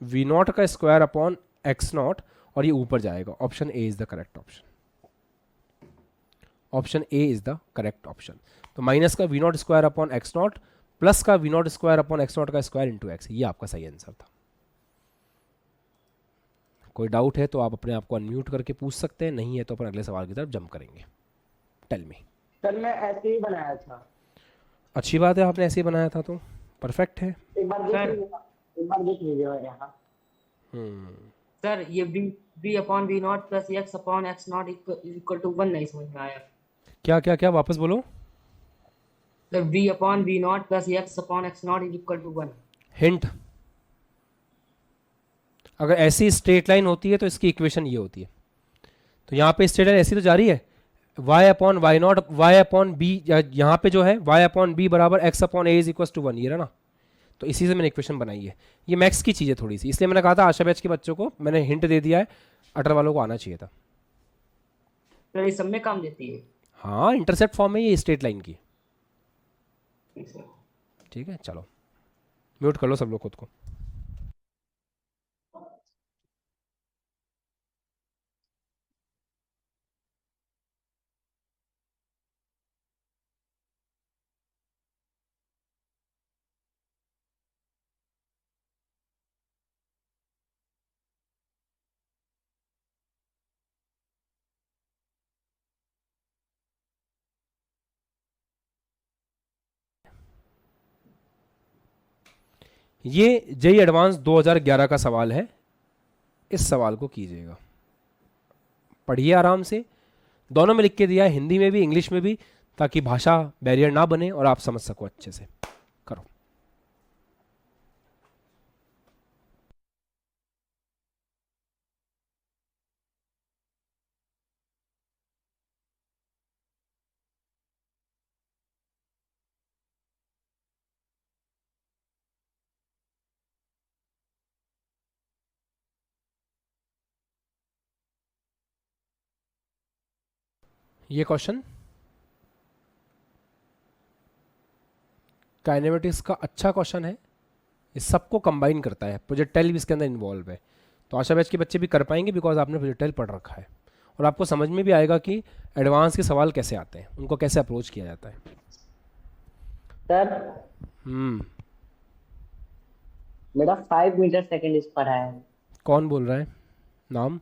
वी नॉट का स्क्वायर अपॉन एक्स नॉट, और ये ऊपर जाएगा। Option A is the correct option, option A is the correct option. तो माइनस का v naught square upon x naught plus का v naught square upon x naught का square into x, ये आपका सही आंसर था। कोई डाउट है तो आप अपने आप को अनम्यूट करके पूछ सकते हैं, नहीं है तो अपन अगले सवाल की तरफ जंप करेंगे। Tell me. सर मैं ऐसे ही बनाया था। अच्छी बात है, आपने ऐसे ही बनाया था तो परफेक्ट है। एक बार देख लीजिए यहाँ। सर ये v upon V naught plus x upon x naught equal to 1 नहीं समझ में आया। क्या क्या क्या वापस बोलो। Sir v upon V naught plus x upon x naught equal to 1। Hint, अगर ऐसी स्ट्रेट लाइन होती है तो इसकी इक्वेशन ये होती है। तो यहाँ पे स्ट्रेट लाइन ऐसी तो जा रही है, y upon Y naught Y upon B, यहाँ पे जो है y अपॉन बी बराबर x upon A is equal to 1, ये रहा ना। तो इसी से मैंने इक्वेशन बनाई है। ये मैक्स की चीज़ है थोड़ी सी, इसलिए मैंने कहा था आशा बैच के बच्चों को मैंने हिंट दे दिया है, अटर वालों को आना चाहिए था। सर ये सब में काम देती है। हाँ, इंटरसेप्ट फॉर्म है ये स्ट्रेट लाइन की। ठीक है, चलो म्यूट कर लो सब लोग खुद को। ये जेई एडवांस 2011 का सवाल है, इस सवाल को कीजिएगा, पढ़िए आराम से। दोनों में लिख के दिया है, हिंदी में भी इंग्लिश में भी, ताकि भाषा बैरियर ना बने और आप समझ सको अच्छे से। करो। ये क्वेश्चन काइनेमेटिक्स का अच्छा क्वेश्चन है, इस सबको कंबाइन करता है, प्रोजेक्टाइल भी इसके अंदर इन्वॉल्व है। तो आशा बैच के बच्चे भी कर पाएंगे बिकॉज आपने प्रोजेक्टाइल पढ़ रखा है, और आपको समझ में भी आएगा कि एडवांस के सवाल कैसे आते हैं, उनको कैसे अप्रोच किया जाता है। सर मेरा 5 मीटर सेकंड इस पर है। कौन बोल रहा है, नाम?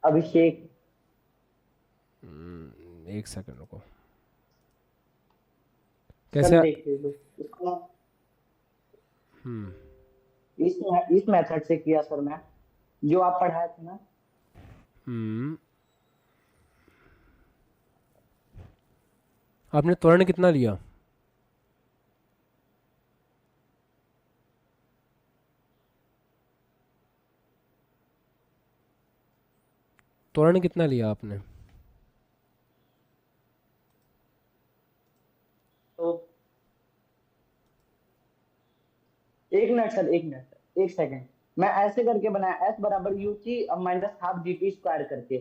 अभिषेक। एक सेकंड रुको, कैसे इस मेथड से किया सर, मैं जो आप पढ़ाए थे ना। आपने त्वरण कितना लिया? त्वरण कितना लिया आपने? तो एक मिनट सर, एक मिनट, एक सेकंड। मैं ऐसे करके बनाया, एस बराबर U T minus half G T square करके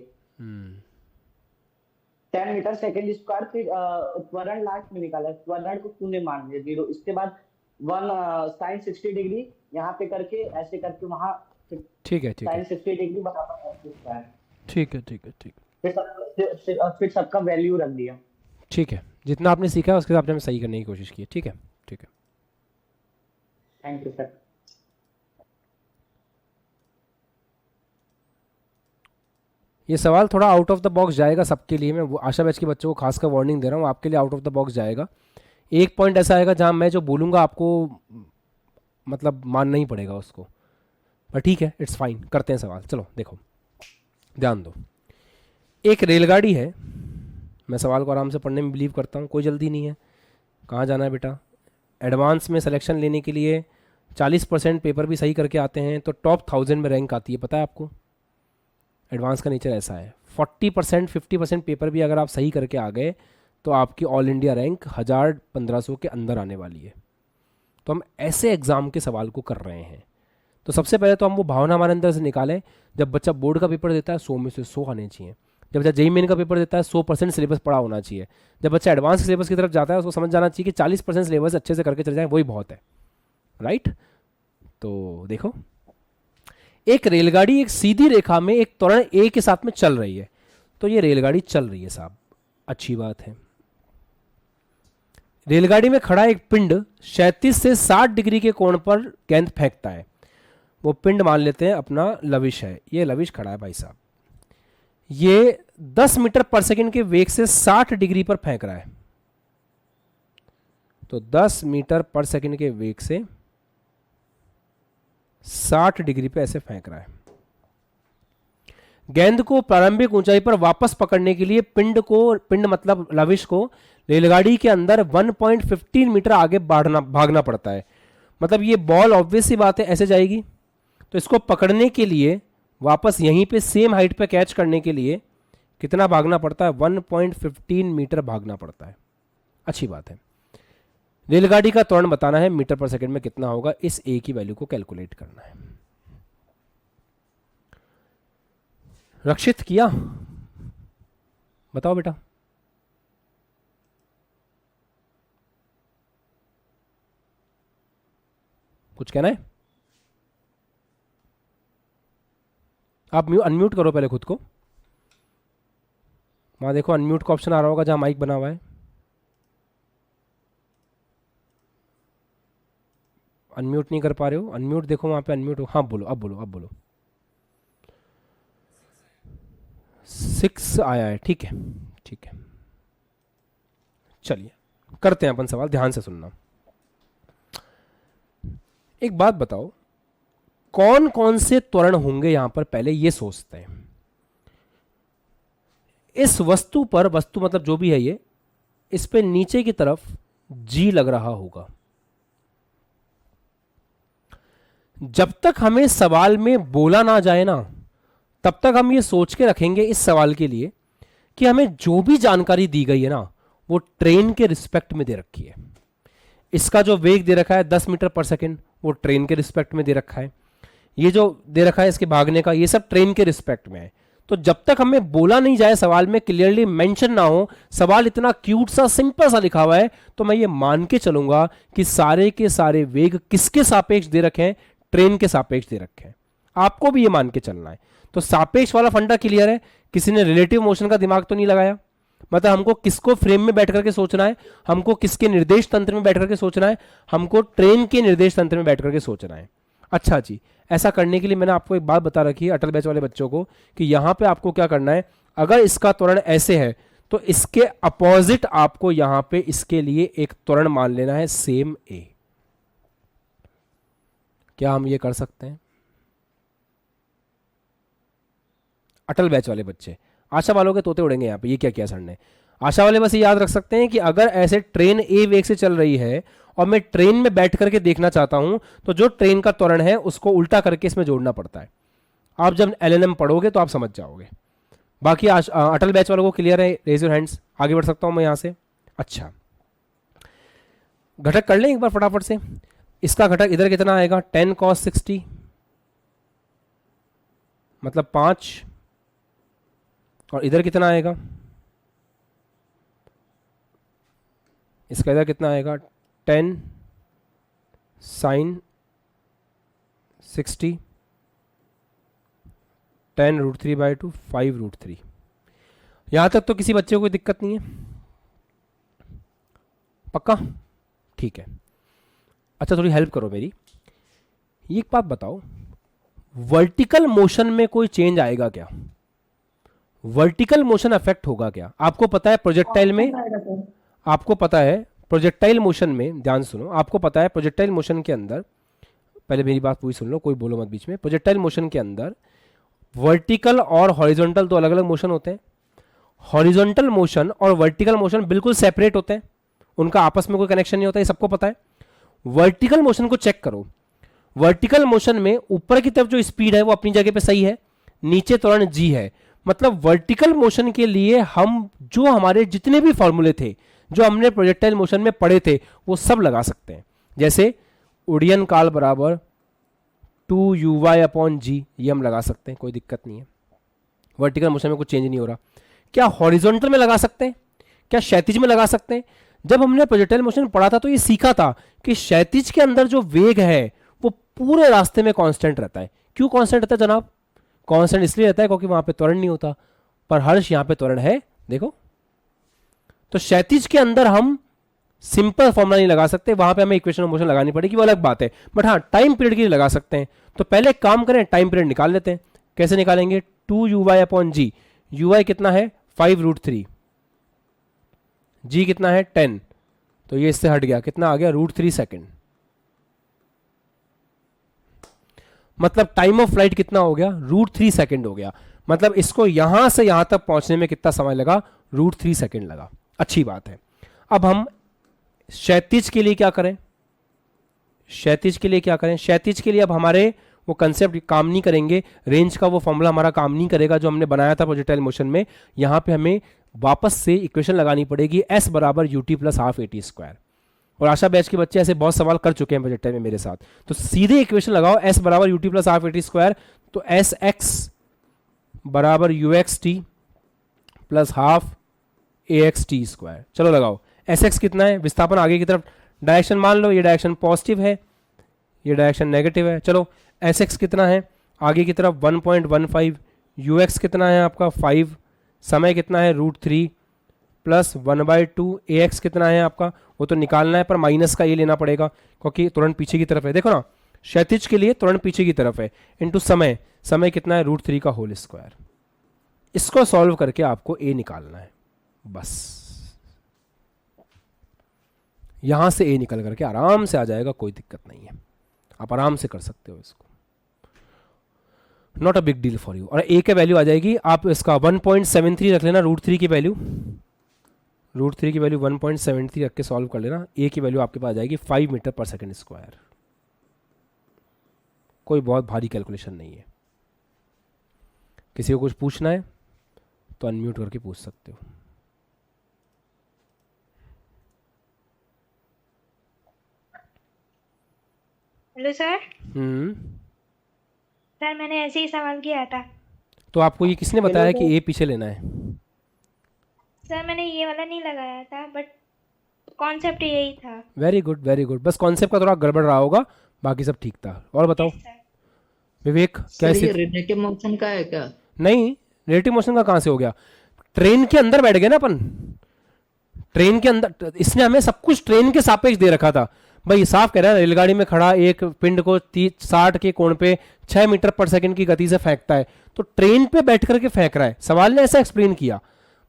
10 मीटर सेकंड स्क्वायर। फिर त्वरण लास्ट में निकाला, त्वरण को शून्य मान लिया 0। इसके बाद 1 sin 60 डिग्री यहाँ पे करके ऐसे करके वहाँ। ठीक है, ठीक है, sin 60 डिग्री बराबर स्क्वायर। ठीक है, ठीक है, ठीक है, फिर सबका वैल्यू रख दिया। ठीक है, जितना आपने सीखा है उसके हिसाब से हमें सही करने की कोशिश की। ठीक है, ठीक है, थैंक यू सर। ये सवाल थोड़ा आउट ऑफ द बॉक्स जाएगा सबके लिए, मैं आशा बैच के बच्चों को खासकर वार्निंग दे रहा हूँ, आपके लिए आउट ऑफ द बॉक्स जाएगा। एक पॉइंट ऐसा आएगा जहाँ मैं जो बोलूँगा आपको मतलब मानना ही पड़ेगा उसको, पर ठीक है, इट्स फाइन। करते हैं सवाल, चलो देखो। ध्यान दो, एक रेलगाड़ी है, मैं सवाल को आराम से पढ़ने में बिलीव करता हूँ, कोई जल्दी नहीं है। कहाँ जाना है बेटा? एडवांस में सिलेक्शन लेने के लिए 40% पेपर भी सही करके आते हैं तो टॉप 1000 में रैंक आती है, पता है आपको? एडवांस का नेचर ऐसा है। 40% 50% पेपर भी अगर आप सही करके आ गए तो आपकी ऑल इंडिया रैंक 1000-1500 के अंदर आने वाली है। तो हम ऐसे एग्ज़ाम के सवाल को कर रहे हैं। तो सबसे पहले तो हम वो भावना हमारे अंदर से निकालें, जब बच्चा बोर्ड का पेपर देता है 100 में से 100 आने चाहिए। जब बच्चा जेईई मेन का पेपर देता है 100% सिलेबस पढ़ा होना चाहिए। जब बच्चा एडवांस सिलेबस की तरफ जाता है उसको समझ जाना चाहिए कि 40% सिलेबस अच्छे से करके चल जाए, वही बहुत है, राइट? तो देखो, एक रेलगाड़ी एक सीधी रेखा में एक त्वरण ए के साथ में चल रही है। तो ये रेलगाड़ी चल रही है साहब, अच्छी बात है। रेलगाड़ी में खड़ा एक पिंड 37 से 60 डिग्री के कोण पर गेंद फेंकता है। वो पिंड मान लेते हैं अपना लविश है, ये लविश खड़ा है भाई साहब, ये 10 मीटर पर सेकंड के वेग से 60 डिग्री पर फेंक रहा है। तो 10 मीटर पर सेकंड के वेग से 60 डिग्री पे ऐसे फेंक रहा है। गेंद को प्रारंभिक ऊंचाई पर वापस पकड़ने के लिए पिंड मतलब लविश को रेलगाड़ी के अंदर 1.15 मीटर आगे भागना पड़ता है। मतलब ये बॉल ऑब्वियस सी बात है ऐसे जाएगी, तो इसको पकड़ने के लिए वापस यहीं पे सेम हाइट पे कैच करने के लिए कितना भागना पड़ता है? 1.15 मीटर भागना पड़ता है। अच्छी बात है। रेलगाड़ी का त्वरण बताना है, मीटर पर सेकंड में कितना होगा, इस ए की वैल्यू को कैलकुलेट करना है। रक्षित किया? बताओ बेटा। कुछ कहना है? आप अनम्यूट करो पहले खुद को। वहां देखो अनम्यूट का ऑप्शन आ रहा होगा जहां माइक बना हुआ है। अनम्यूट नहीं कर पा रहे हो? अनम्यूट देखो वहां पे अनम्यूट हो। हाँ बोलो, अब बोलो, अब बोलो। 6 आया है, ठीक है, ठीक है। चलिए करते हैं अपन सवाल, ध्यान से सुनना। एक बात बताओ, कौन कौन से त्वरण होंगे यहां पर, पहले ये सोचते हैं। इस वस्तु पर, वस्तु मतलब जो भी है ये, इस पे नीचे की तरफ जी लग रहा होगा। जब तक हमें सवाल में बोला ना जाए ना, तब तक हम ये सोच के रखेंगे इस सवाल के लिए कि हमें जो भी जानकारी दी गई है ना वो ट्रेन के रिस्पेक्ट में दे रखी है। इसका जो वेग दे रखा है 10 मीटर पर सेकंड, वो ट्रेन के रिस्पेक्ट में दे रखा है। ये जो दे रखा है इसके भागने का, ये सब ट्रेन के रिस्पेक्ट में है। तो जब तक हमें बोला नहीं जाए, सवाल में क्लियरली मेंशन ना हो, सवाल इतना क्यूट सा सिंपल सा लिखा हुआ है, तो मैं ये मान के चलूंगा कि सारे के सारे वेग किसके सापेक्ष दे रखे हैं? ट्रेन के सापेक्ष दे रखे हैं। आपको भी ये मान के चलना है। तो सापेक्ष वाला फंडा क्लियर है, किसी ने रिलेटिव मोशन का दिमाग तो नहीं लगाया। मतलब हमको किसको फ्रेम में बैठ करके सोचना है, हमको किसके निर्देश तंत्र में बैठ करके सोचना है, हमको ट्रेन के निर्देश तंत्र में बैठ करके सोचना है। अच्छा जी, ऐसा करने के लिए मैंने आपको एक बात बता रखी है अटल बैच वाले बच्चों को, कि यहां पे आपको क्या करना है, अगर इसका त्वरण ऐसे है तो इसके अपोजिट आपको यहां पे इसके लिए एक त्वरण मान लेना है, सेम ए। क्या हम ये कर सकते हैं? अटल बैच वाले बच्चे, आशा वालों के तोते उड़ेंगे यहाँ पे, ये क्या किया सर ने। आशा वाले बस ये याद रख सकते हैं कि अगर ऐसे ट्रेन ए वेग से चल रही है और मैं ट्रेन में बैठ करके देखना चाहता हूं, तो जो ट्रेन का त्वरण है उसको उल्टा करके इसमें जोड़ना पड़ता है। आप जब एलएनएम पढ़ोगे तो आप समझ जाओगे। बाकी अटल बैच वालों को क्लियर है? Raise your hands. आगे बढ़ सकता हूं मैं यहां से? अच्छा, घटक कर लें एक बार फटाफट से। इसका घटक इधर कितना आएगा? 10 cos 60 मतलब 5, और इधर कितना आएगा? इसका इधर कितना आएगा? 10 sin 60, 10 √3/2, 5 √3। यहां तक तो किसी बच्चे को कोई दिक्कत नहीं है? पक्का? ठीक है। अच्छा, थोड़ी हेल्प करो मेरी। एक बात बताओ, वर्टिकल मोशन में कोई चेंज आएगा क्या? वर्टिकल मोशन अफेक्ट होगा क्या? आपको पता है प्रोजेक्टाइल में, आपको पता है प्रोजेक्टाइल मोशन में, ध्यान सुनो, आपको पता है प्रोजेक्टाइल मोशन के अंदर, पहले मेरी बात पूरी सुन लो, कोई बोलो मत बीच में। प्रोजेक्टाइल मोशन के अंदर वर्टिकल और हॉरिजॉन्टल तो अलग अलग मोशन होते हैं। हॉरिजॉन्टल मोशन और वर्टिकल मोशन बिल्कुल सेपरेट होते हैं, उनका आपस में कोई कनेक्शन नहीं होता, ये सबको पता है। वर्टिकल मोशन को चेक करो, वर्टिकल मोशन में ऊपर की तरफ जो स्पीड है वो अपनी जगह पे सही है, नीचे त्वरण g है। मतलब वर्टिकल मोशन के लिए हम जो हमारे जितने भी फॉर्मूले थे जो हमने प्रोजेक्टाइल मोशन में पढ़े थे वो सब लगा सकते हैं। जैसे उड़ियन काल बराबर 2uy/g, ये हम लगा सकते हैं, कोई दिक्कत नहीं है। वर्टिकल मोशन में कुछ चेंज नहीं हो रहा। क्या हॉरिजॉन्टल में लगा सकते हैं? क्या क्षैतिज में लगा सकते हैं? जब हमने प्रोजेक्टाइल मोशन पढ़ा था तो ये सीखा था कि क्षैतिज के अंदर जो वेग है वो पूरे रास्ते में कांस्टेंट रहता है। क्यों कांस्टेंट रहता है जनाब? कांस्टेंट इसलिए रहता है क्योंकि वहां पे त्वरण नहीं होता, पर हर्ष यहां पे त्वरण है, देखो। तो क्षैतिज के अंदर हम सिंपल फॉर्मूला नहीं लगा सकते, वहां पे हमें इक्वेशन ऑफ मोशन लगानी पड़ेगी, वो अलग बात है। बट हाँ, टाइम पीरियड के लिए लगा सकते हैं। तो पहले एक काम करें, टाइम पीरियड निकाल लेते हैं। कैसे निकालेंगे? 2uy/g, uy कितना है 5√3, g कितना है 10, तो ये इससे हट गया, कितना आ गया √3 सेकेंड। मतलब टाइम ऑफ फ्लाइट कितना हो गया? √3 सेकेंड हो गया। मतलब इसको यहां से यहां तक पहुंचने में कितना समय लगा? √3 सेकेंड लगा। अच्छी बात है। अब हम क्षैतिज के लिए क्या करें? क्षैतिज के लिए क्या करें? क्षैतिज के लिए अब हमारे वो कंसेप्ट काम नहीं करेंगे, रेंज का वो फॉर्मूला हमारा काम नहीं करेगा जो हमने बनाया था प्रोजेक्टाइल मोशन में। यहां पे हमें वापस से इक्वेशन लगानी पड़ेगी, s बराबर ut + ½ at²। और आशा बैच के बच्चे ऐसे बहुत सवाल कर चुके हैं प्रोजेक्टाइल में मेरे साथ, तो सीधे इक्वेशन लगाओ, s बराबर ut + ½ at², तो sx बराबर uxt + ½ axt²। चलो लगाओ। sx कितना है? विस्थापन आगे की तरफ, डायरेक्शन मान लो ये डायरेक्शन पॉजिटिव है, ये डायरेक्शन नेगेटिव है। चलो sx कितना है आगे की तरफ? 1.15। ux कितना है आपका 5, समय कितना है √3 + 1/2। ax कितना है आपका? वो तो निकालना है पर माइनस का ये लेना पड़ेगा क्योंकि तुरंत पीछे की तरफ है। देखो ना, क्षैतिज के लिए तुरंत पीछे की तरफ है, इनटू समय, समय कितना है √3 का होल स्क्वायर। इसको सॉल्व करके आपको a निकालना है, बस। यहां से a निकल करके आराम से आ जाएगा, कोई दिक्कत नहीं है, आप आराम से कर सकते हो इसको, not a big deal for you. और a की वैल्यू आ जाएगी, आप इसका 1.73 रख लेना, √3 की वैल्यू, √3 की वैल्यू 1.73 रख के सॉल्व कर लेना। a की वैल्यू आपके पास आ जाएगी 5 मीटर पर सेकेंड स्क्वायर। कोई बहुत भारी कैलकुलेशन नहीं है। किसी को कुछ पूछना है तो अनम्यूट करके पूछ सकते हो। Hello sir. सर मैंने ऐसे ही सवाल किया था। तो आपको ये किसने बताया कि ए पीछे लेना है? सर मैंने ये वाला नहीं लगाया था, बट कॉन्सेप्ट यही था। Very good very good. बस कॉन्सेप्ट का थोड़ा गड़बड़ रहा होगा, बाकी सब ठीक था। और बताओ विवेक, क्या ये रिलेटिव मोशन का है क्या? नहीं, रिलेटिव मोशन का कहां से हो गया? ट्रेन के अंदर बैठ गए ना अपन, ट्रेन के अंदर। इसने हमें सब कुछ ट्रेन के सापेक्ष दे रखा था। भाई साफ कह रहा है, रेलगाड़ी में खड़ा एक पिंड को 60 के कोण पे 6 मीटर पर सेकंड की गति से फेंकता है, तो ट्रेन पे बैठ करके फेंक रहा है। सवाल ने ऐसा एक्सप्लेन किया,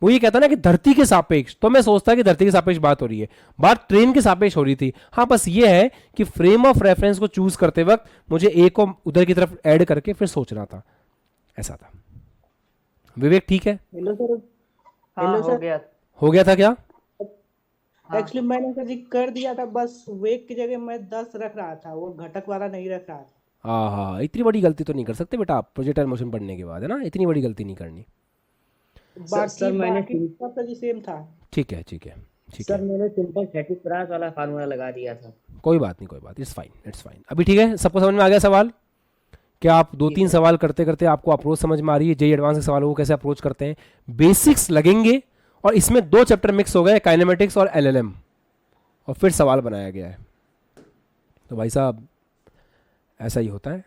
वो ये कहता ना कि धरती के सापेक्ष, तो मैं सोचता कि धरती के सापेक्ष बात हो रही है, बात ट्रेन के सापेक्ष हो रही थी। हाँ, बस ये है कि फ्रेम ऑफ रेफरेंस को चूज करते वक्त मुझे ए को उधर की तरफ ऐड करके फिर सोचना था, ऐसा था। विवेक ठीक है? Hello sir. हाँ, हेलो हो सर। गया। हो गया था क्या? एक्चुअली मैंने सर जी कर दिया था, बस वेग की जगह मैं 10 रख रहा था, वो घटक वाला नहीं रख रहा था। हाँ, इतनी बड़ी गलती तो नहीं कर सकते बेटा आप प्रोजेक्टाइल मोशन पढ़ने के बाद, है ना? इतनी बड़ी गलती नहीं करनी। बाकी सब सर जी सेम था। ठीक है ठीक है ठीक सर है, मैंने सिंपल क्षैतिज परास वाला फार्मूला लगा दिया था। कोई बात नहीं कोई बात, इट्स फाइन इट्स फाइन। अभी ठीक है, सबको समझ में आ गया सवाल? क्या आप 2-3 सवाल करते करते आपको अप्रोच समझ में आ रही है? जेई एडवांस के सवालों को कैसे अप्रोच करते हैं, बेसिक्स लगेंगे। और इसमें 2 चैप्टर मिक्स हो गए, काइनेमेटिक्स और एलएलएम, और फिर सवाल बनाया गया है। तो भाई साहब ऐसा ही होता है।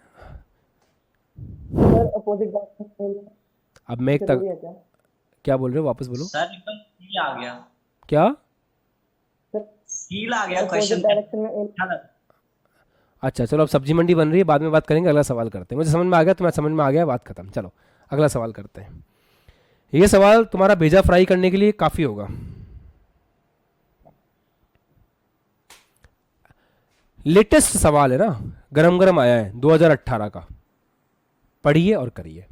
अब मैं एक तक क्या बोल रहे हो, वापस बोलो। सर एकदम सील आ गया। क्या सील आ गया क्वेश्चन? अच्छा चलो, अब सब्जी मंडी बन रही है, बाद में बात करेंगे। अगला सवाल करते हैं। मुझे समझ में आ गया, तुम्हें समझ में आ गया, बात खत्म। चलो अगला सवाल करते हैं। ये सवाल तुम्हारा भेजा फ्राई करने के लिए काफी होगा। लेटेस्ट सवाल है ना, गरम गरम आया है 2018 का, पढ़िए और करिए।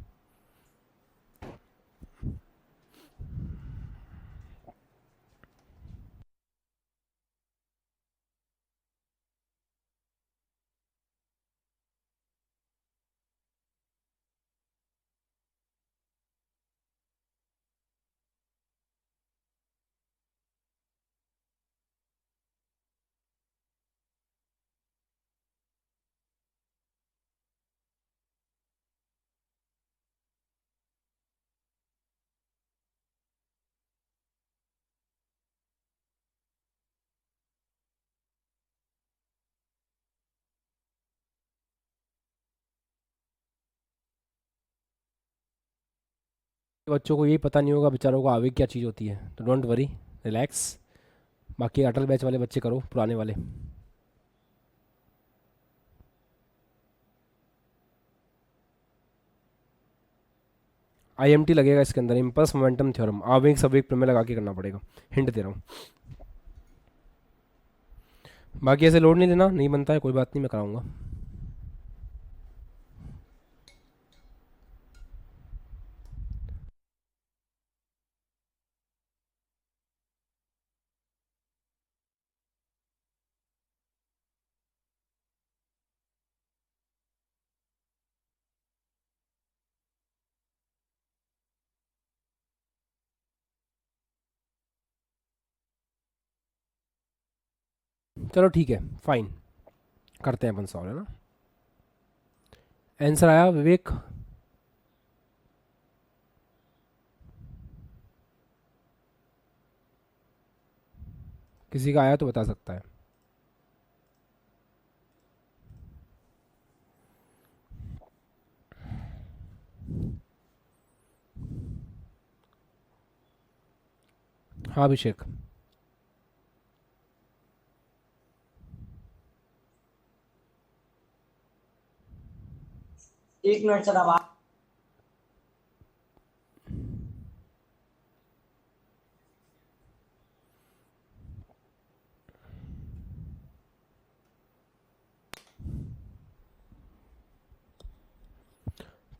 बच्चों को यही पता नहीं होगा बेचारों को आवेग क्या चीज़ होती है, तो डोंट वरी, रिलैक्स। बाकी अटल बैच वाले बच्चे करो, पुराने वाले। IMT लगेगा इसके अंदर, इम्पल्स मोमेंटम थ्योरम, आवेग संवेग प्रमेय लगा के करना पड़ेगा, हिंट दे रहा हूँ। बाकी ऐसे लोड नहीं देना, नहीं बनता है कोई बात नहीं, मैं कराऊंगा। चलो ठीक है, फाइन, करते हैं अपन सॉल्व, है ना। आंसर आया विवेक? किसी का आया तो बता सकता है। हाँ अभिषेक। एक मिनट सर, अब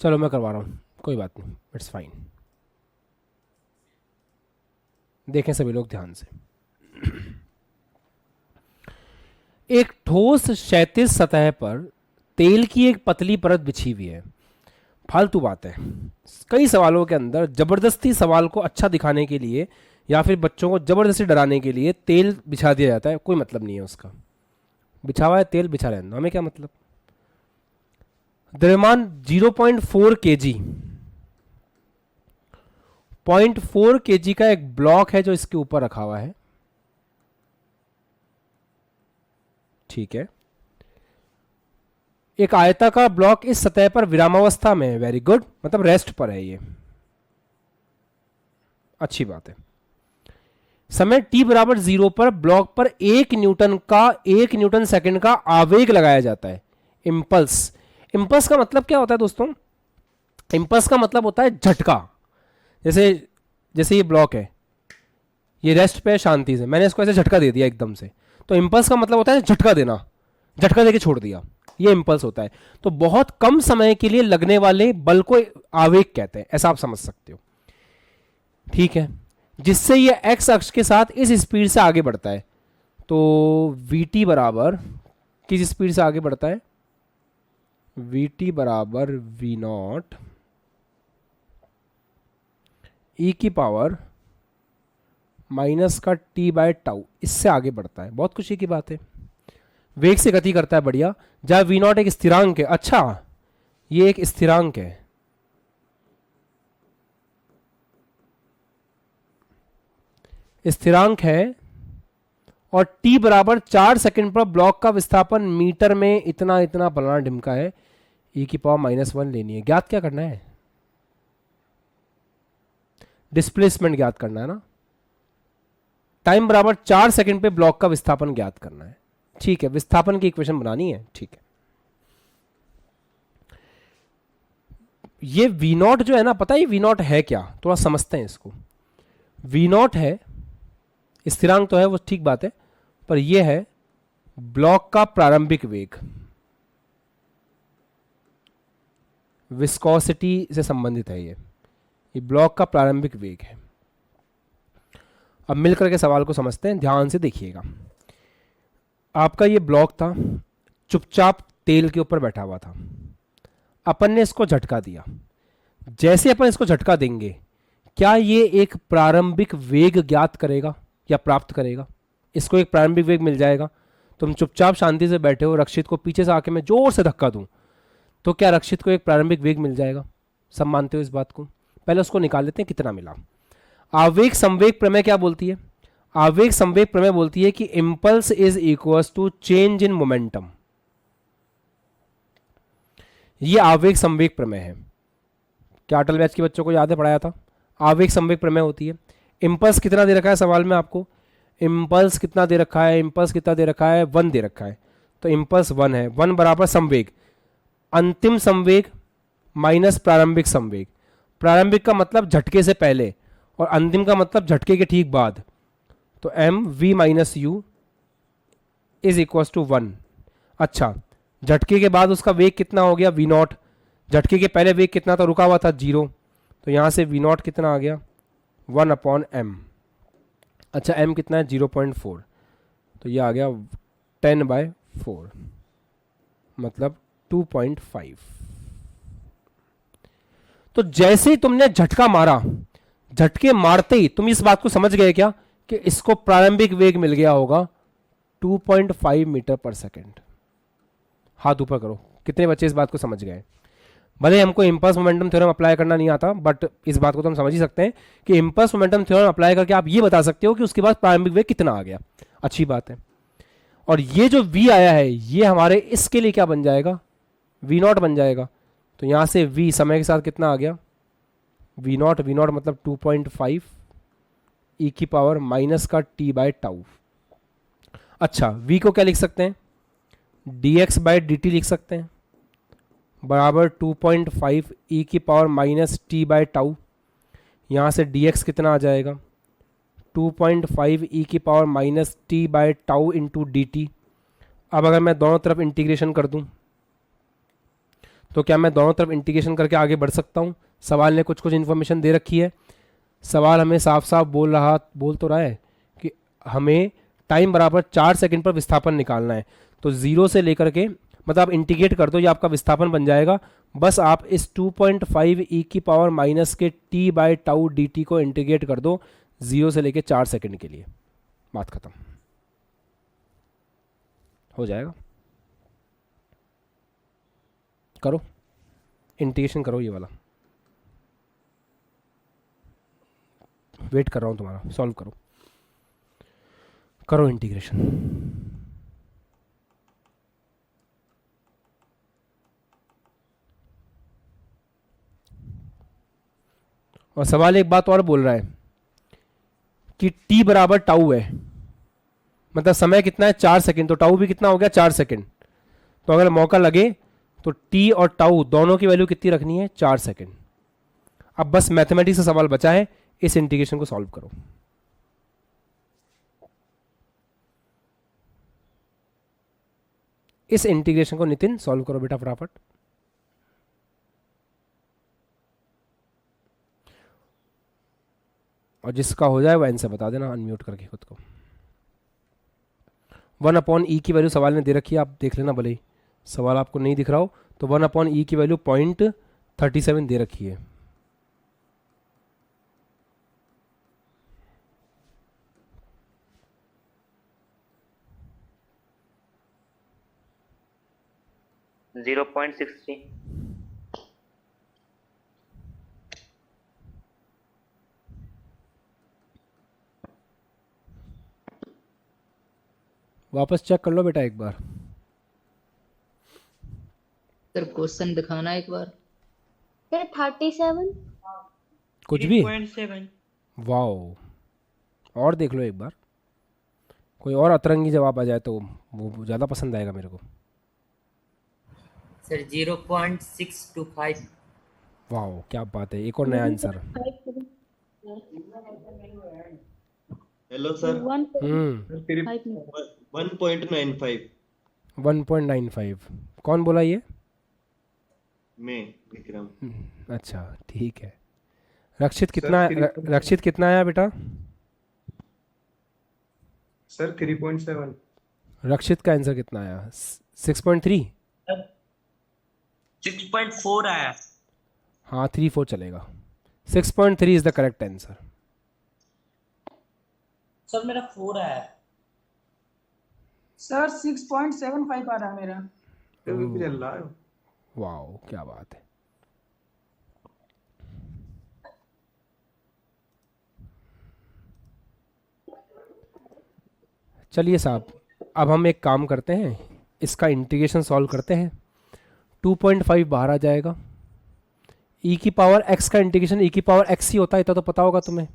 चलो मैं करवा रहा हूँ, कोई बात नहीं, इट्स फाइन। देखें सभी लोग ध्यान से। एक ठोस क्षैतिज सतह पर तेल की एक पतली परत बिछी हुई है। फालतू बात है। कई सवालों के अंदर जबरदस्ती सवाल को अच्छा दिखाने के लिए या फिर बच्चों को जबरदस्ती डराने के लिए तेल बिछा दिया जाता है, कोई मतलब नहीं है उसका। बिछा हुआ है तेल, बिछा रहने दो, हमें क्या मतलब। द्रव्यमान 0.4 kg, 0.4 kg का एक ब्लॉक है जो इसके ऊपर रखा हुआ है, ठीक है। एक आयताकार ब्लॉक इस सतह पर विरामावस्था में है, वेरी गुड, मतलब रेस्ट पर है, ये अच्छी बात है। समय t बराबर 0 पर ब्लॉक पर 1 न्यूटन सेकंड का आवेग लगाया जाता है, इंपल्स। इंपल्स का मतलब क्या होता है दोस्तों? इंपल्स का मतलब होता है झटका। जैसे ये ब्लॉक है, ये रेस्ट पे शांति से, मैंने इसको ऐसे झटका दे दिया एकदम से, तो इंपल्स का मतलब होता है झटका देना, झटका देके छोड़ दिया, ये इंपल्स होता है। तो बहुत कम समय के लिए लगने वाले बल को आवेग कहते हैं, ऐसा आप समझ सकते हो, ठीक है। जिससे ये एक्स अक्ष के साथ इस स्पीड से आगे बढ़ता है। तो vt बराबर किस स्पीड से आगे बढ़ता है? vt बराबर v नॉट e की पावर माइनस का t बाय टाउ, इससे आगे बढ़ता है। बहुत खुशी की बात है, वेग से गति करता है, बढ़िया। जहां v नॉट एक स्थिरांक है, अच्छा ये एक स्थिरांक है, स्थिरांक है, और t बराबर 4 सेकंड पर ब्लॉक का विस्थापन मीटर में इतना इतना फलाना ढिमका है, e की पावर -1 लेनी है। ज्ञात क्या करना है? डिस्प्लेसमेंट ज्ञात करना है ना। टाइम बराबर 4 सेकंड पे ब्लॉक का विस्थापन ज्ञात करना है, ठीक है। विस्थापन की इक्वेशन बनानी है, ठीक है। ये v नॉट जो है ना, पता है v नॉट है क्या? थोड़ा समझते हैं इसको। v नॉट है स्थिरांक तो है वो, ठीक बात है, पर यह है ब्लॉक का प्रारंभिक वेग, विस्कोसिटी से संबंधित है ये ब्लॉक का प्रारंभिक वेग है। अब मिलकर के सवाल को समझते हैं, ध्यान से देखिएगा। आपका ये ब्लॉक था, चुपचाप तेल के ऊपर बैठा हुआ था, अपन ने इसको झटका दिया। जैसे अपन इसको झटका देंगे, क्या ये एक प्रारंभिक वेग ज्ञात करेगा या प्राप्त करेगा? इसको एक प्रारंभिक वेग मिल जाएगा। तुम चुपचाप शांति से बैठे हो, रक्षित को पीछे से आके मैं जोर से धक्का दूं तो क्या रक्षित को एक प्रारंभिक वेग मिल जाएगा? सब मानते हो इस बात को? पहले उसको निकाल लेते हैं कितना मिला। आवेग संवेग प्रमेय क्या बोलती है? आवेग संवेग प्रमेय बोलती है कि impulse is equals to change in momentum. ये आवेग संवेग प्रमेय है। क्या अटल बैच के बच्चों को याद है, पढ़ाया था? आवेग संवेग प्रमेय होती है। इम्पल्स कितना दे रखा है सवाल में आपको, इम्पल्स कितना दे रखा है, इम्पल्स कितना दे रखा है, 1 दे रखा है, तो इम्पल्स 1 है। 1 बराबर संवेग, अंतिम संवेग माइनस प्रारंभिक संवेग। प्रारंभिक का मतलब झटके से पहले और अंतिम का मतलब झटके के ठीक बाद, तो M V minus U is equal to 1। अच्छा, झटके के बाद उसका वेग कितना हो गया, वी नॉट। झटके के पहले वेग कितना था, रुका हुआ था 0, तो यहाँ से वी नॉट कितना आ गया 1/m। अच्छा, m कितना है 0.4, तो ये आ गया 10/4 मतलब 2.5। तो जैसे ही तुमने झटका मारा, झटके मारते ही तुम इस बात को समझ गए क्या कि इसको प्रारंभिक वेग मिल गया होगा 2.5 मीटर पर सेकेंड। हाथ ऊपर करो, कितने बच्चे इस बात को समझ गए। भले हमको इम्पल्स मोमेंटम थ्योरम अप्लाई करना नहीं आता, बट इस बात को तो हम समझ ही सकते हैं कि इम्पल्स मोमेंटम थ्योरम अप्लाई करके आप ये बता सकते हो कि उसके बाद प्रारंभिक वेग कितना आ गया। अच्छी बात है। और ये जो v आया है ये हमारे इसके लिए क्या बन जाएगा, v नॉट बन जाएगा। तो यहाँ से v समय के साथ कितना आ गया, v नॉट मतलब 2.5 e की पावर माइनस का t/τ। अच्छा, v को क्या लिख सकते हैं, dx/dt लिख सकते हैं, बराबर 2.5 e की पावर माइनस t/τ। यहाँ से dx कितना आ जाएगा 2.5 e की power minus t/τ into dt। अब अगर मैं दोनों तरफ इंटीग्रेशन कर दूं तो क्या मैं दोनों तरफ इंटीग्रेशन करके आगे बढ़ सकता हूं। सवाल ने कुछ कुछ इन्फॉर्मेशन दे रखी है। सवाल हमें साफ साफ बोल तो रहा है कि हमें टाइम बराबर 4 सेकंड पर विस्थापन निकालना है। तो 0 से लेकर के मतलब आप इंटीग्रेट कर दो, ये आपका विस्थापन बन जाएगा। बस आप इस 2.5 e की पावर माइनस के t/τ dt को इंटीग्रेट कर दो 0 से लेकर 4 सेकंड के लिए, बात खत्म हो जाएगा। करो इंटीग्रेशन, करो ये वाला, वेट कर रहा हूं तुम्हारा, सॉल्व करो, करो इंटीग्रेशन। और सवाल एक बात और बोल रहा है कि t बराबर टाउ है, मतलब समय कितना है 4 सेकंड, तो टाउ भी कितना हो गया 4 सेकंड। तो अगर मौका लगे तो t और टाउ दोनों की वैल्यू कितनी रखनी है 4 सेकंड। अब बस मैथमेटिक्स का सवाल बचा है, इस इंटीग्रेशन को सॉल्व करो। इस इंटीग्रेशन को नितिन सॉल्व करो बेटा फटाफट। और जिसका हो जाए वो आंसर बता देना अनम्यूट करके खुद को। 1/e की वैल्यू सवाल ने दे रखी है, आप देख लेना, भले ही सवाल आपको नहीं दिख रहा हो तो 1/e की वैल्यू 0.37 दे रखी है। $0.63। वापस चेक कर लो बेटा एक बार। सर क्वेश्चन दिखाना एक बार। सर 37। कुछ भी 3.7। वाओ, और देख लो एक बार, कोई और अतरंगी जवाब आ जाए तो वो ज़्यादा पसंद आएगा मेरे को। सर 0.625। वाओ क्या बात है, एक और नया आंसर। Hello sir. 1.95। 1.95 कौन बोला ये? मैं विक्रम। अच्छा ठीक है। रक्षित कितना रक्षित कितना आया बेटा? सर 3.7। रक्षित का आंसर कितना आया? 6.3। 6.4 आया। हाँ 3-4 चलेगा। 6.3 is the correct answer. Sir मेरा 4 आया। सर 6.75 आ रहा है मेरा। चल रहा है। वाओ क्या बात है। चलिए साहब, अब हम एक काम करते हैं, इसका इंटीग्रेशन सॉल्व करते हैं। 2.5 बाहर आ जाएगा, ई की पावर एक्स का इंटीग्रेशन ई की पावर एक्स ही होता है, इतना तो पता होगा तुम्हें।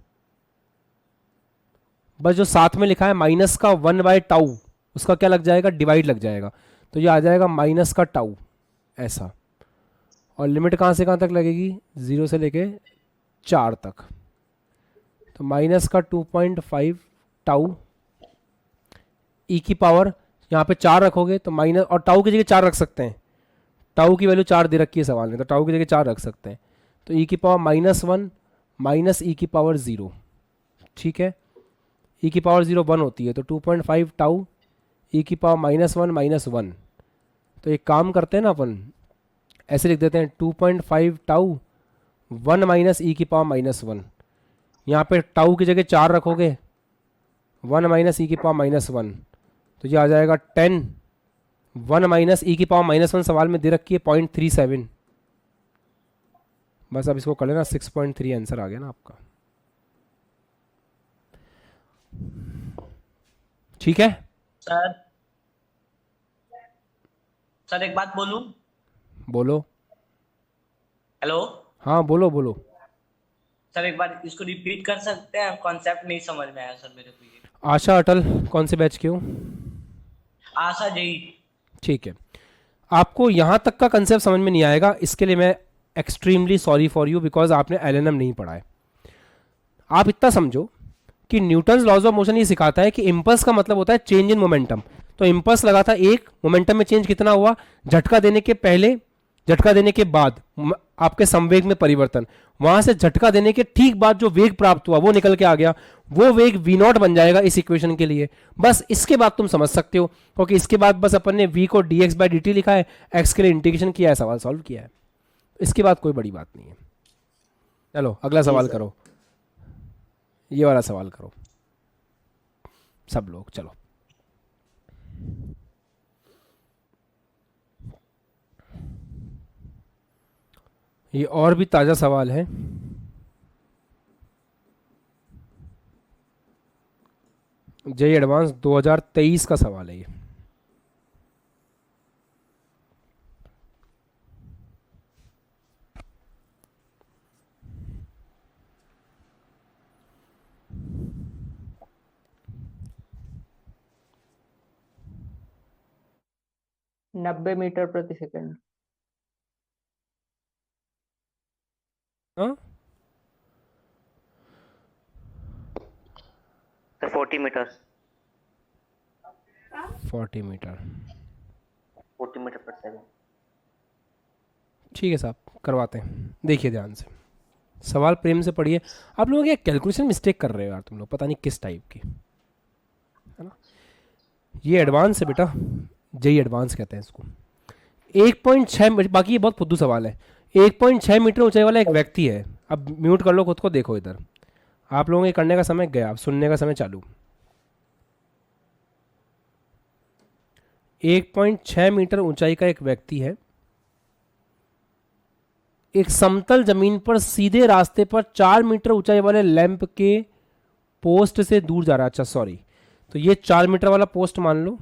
बस जो साथ में लिखा है माइनस का 1/टाउ, उसका क्या लग जाएगा, डिवाइड लग जाएगा, तो ये आ जाएगा माइनस का टाउ ऐसा। और लिमिट कहाँ से कहाँ तक लगेगी, 0 से लेके 4 तक, तो माइनस का 2.5 टाउ ई की पावर, यहाँ पे 4 रखोगे तो माइनस, और टाउ की जगह 4 रख सकते हैं, टाउ की वैल्यू 4 दे रखी है सवाल में, तो टाउ की जगह 4 रख सकते हैं, तो ई की पावर -1 माइनस ई की पावर 0, ठीक है। ई की पावर 0 1 होती है, तो 2.5 टाउ ई की पावर -1 -1, तो एक काम करते हैं ना अपन, ऐसे लिख देते हैं 2.5 टाउ 1 माइनस ई की पावर -1, यहाँ पे टाउ की जगह 4 रखोगे, 1 माइनस ई की पावर -1, तो ये आ जाएगा 10, 1 माइनस ई की पावर -1 सवाल में दे रखी है 0.37, बस अब इसको कर लेना, 6.3 आंसर आ गया ना आपका, ठीक है। सर सर एक बात बोलूं? बोलो। हेलो हाँ बोलो बोलो। सर, एक बार इसको रिपीट कर सकते हैं? कॉन्सेप्ट नहीं समझ में आया सर मेरे को ये। आशा अटल कौन से बैच के हो? आशा जी। ठीक है, आपको यहाँ तक का कंसेप्ट समझ में नहीं आएगा, इसके लिए मैं extremely sorry for you, because आपने एलएनएम नहीं पढ़ा है। आप इतना समझो कि न्यूटन्स लॉज ऑफ मोशन ये सिखाता है कि इम्पल्स का मतलब होता है चेंज इन मोमेंटम। तो इम्पल्स लगा था एक, मोमेंटम में चेंज कितना हुआ, झटका देने के पहले, झटका देने के बाद आपके संवेग में परिवर्तन, वहां से झटका देने के ठीक बाद जो वेग प्राप्त हुआ वो निकल के आ गया, वो वेग v0 बन जाएगा इस इक्वेशन के लिए। बस इसके बाद तुम समझ सकते हो, क्योंकि इसके बाद बस अपन ने v को dx/dt लिखा है, x के लिए इंटीग्रेशन किया है, सवाल सॉल्व किया है, इसके बाद कोई बड़ी बात नहीं है। चलो अगला सवाल करो, ये वाला सवाल करो सब लोग, चलो। ये और भी ताज़ा सवाल है, जेईई एडवांस 2023 का सवाल है ये। नब्बे मीटर प्रति सेकंड। हाँ 40 मीटर। 40 मीटर 40 मीटर पर सेकंड। ठीक है साहब, करवाते हैं। देखिए ध्यान से, सवाल प्रेम से पढ़िए। आप लोग ये कैलकुलेशन मिस्टेक कर रहे हो यार, तुम लोग पता नहीं किस टाइप की, है ना। ये एडवांस है बेटा, जेईई एडवांस कहते हैं इसको। 1.6, बाकी ये बहुत फुद्दू सवाल है। 1.6 मीटर ऊंचाई वाला एक व्यक्ति है, अब म्यूट कर लो खुद को, देखो इधर, आप लोगों के करने का समय गया, अब सुनने का समय चालू। 1.6 मीटर ऊंचाई का एक व्यक्ति है, एक समतल जमीन पर सीधे रास्ते पर 4 मीटर ऊंचाई वाले लैंप के पोस्ट से दूर जा रहा है। अच्छा सॉरी, तो ये 4 मीटर वाला पोस्ट मान लो,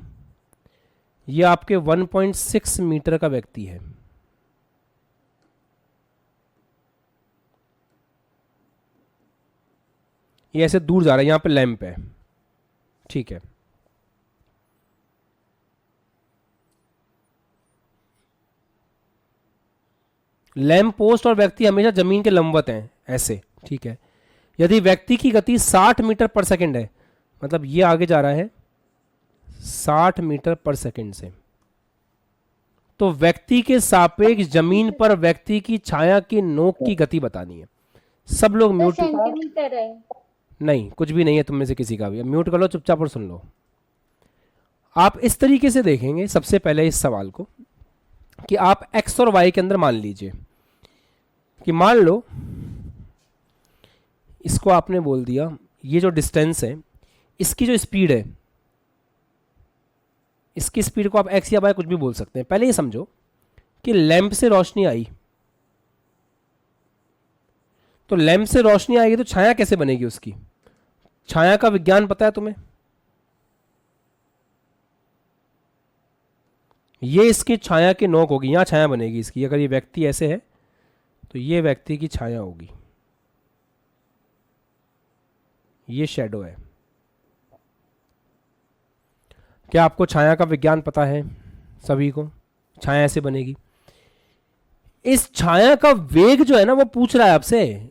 ये आपके 1.6 मीटर का व्यक्ति है। ये ऐसे दूर जा रहा है, यहां पे लैंप है, ठीक है। लैंप पोस्ट और व्यक्ति हमेशा जमीन के लंबवत हैं ऐसे, ठीक है। यदि व्यक्ति की गति 60 मीटर पर सेकंड है, मतलब ये आगे जा रहा है 60 मीटर पर सेकंड से, तो व्यक्ति के सापेक्ष जमीन पर व्यक्ति की छाया की नोक की गति बतानी है। सब लोग म्यूट, सेंटीमीटर है। नहीं कुछ भी नहीं है तुम में से किसी का भी, म्यूट कर लो चुपचाप और सुन लो। आप इस तरीके से देखेंगे सबसे पहले इस सवाल को कि आप x और y के अंदर मान लीजिए कि मान लो इसको आपने बोल दिया, ये जो डिस्टेंस है, इसकी जो स्पीड है, इसकी स्पीड को आप x या y कुछ भी बोल सकते हैं। पहले ये समझो कि लैंप से रोशनी आई, तो लैंप से रोशनी आएगी तो छाया कैसे बनेगी, उसकी छाया का विज्ञान पता है तुम्हें? ये इसकी छाया की नोक होगी, यहां छाया बनेगी इसकी। अगर ये व्यक्ति ऐसे है तो ये व्यक्ति की छाया होगी, ये शैडो है। क्या आपको छाया का विज्ञान पता है सभी को? छाया ऐसे बनेगी। इस छाया का वेग जो है ना वो पूछ रहा है आपसे,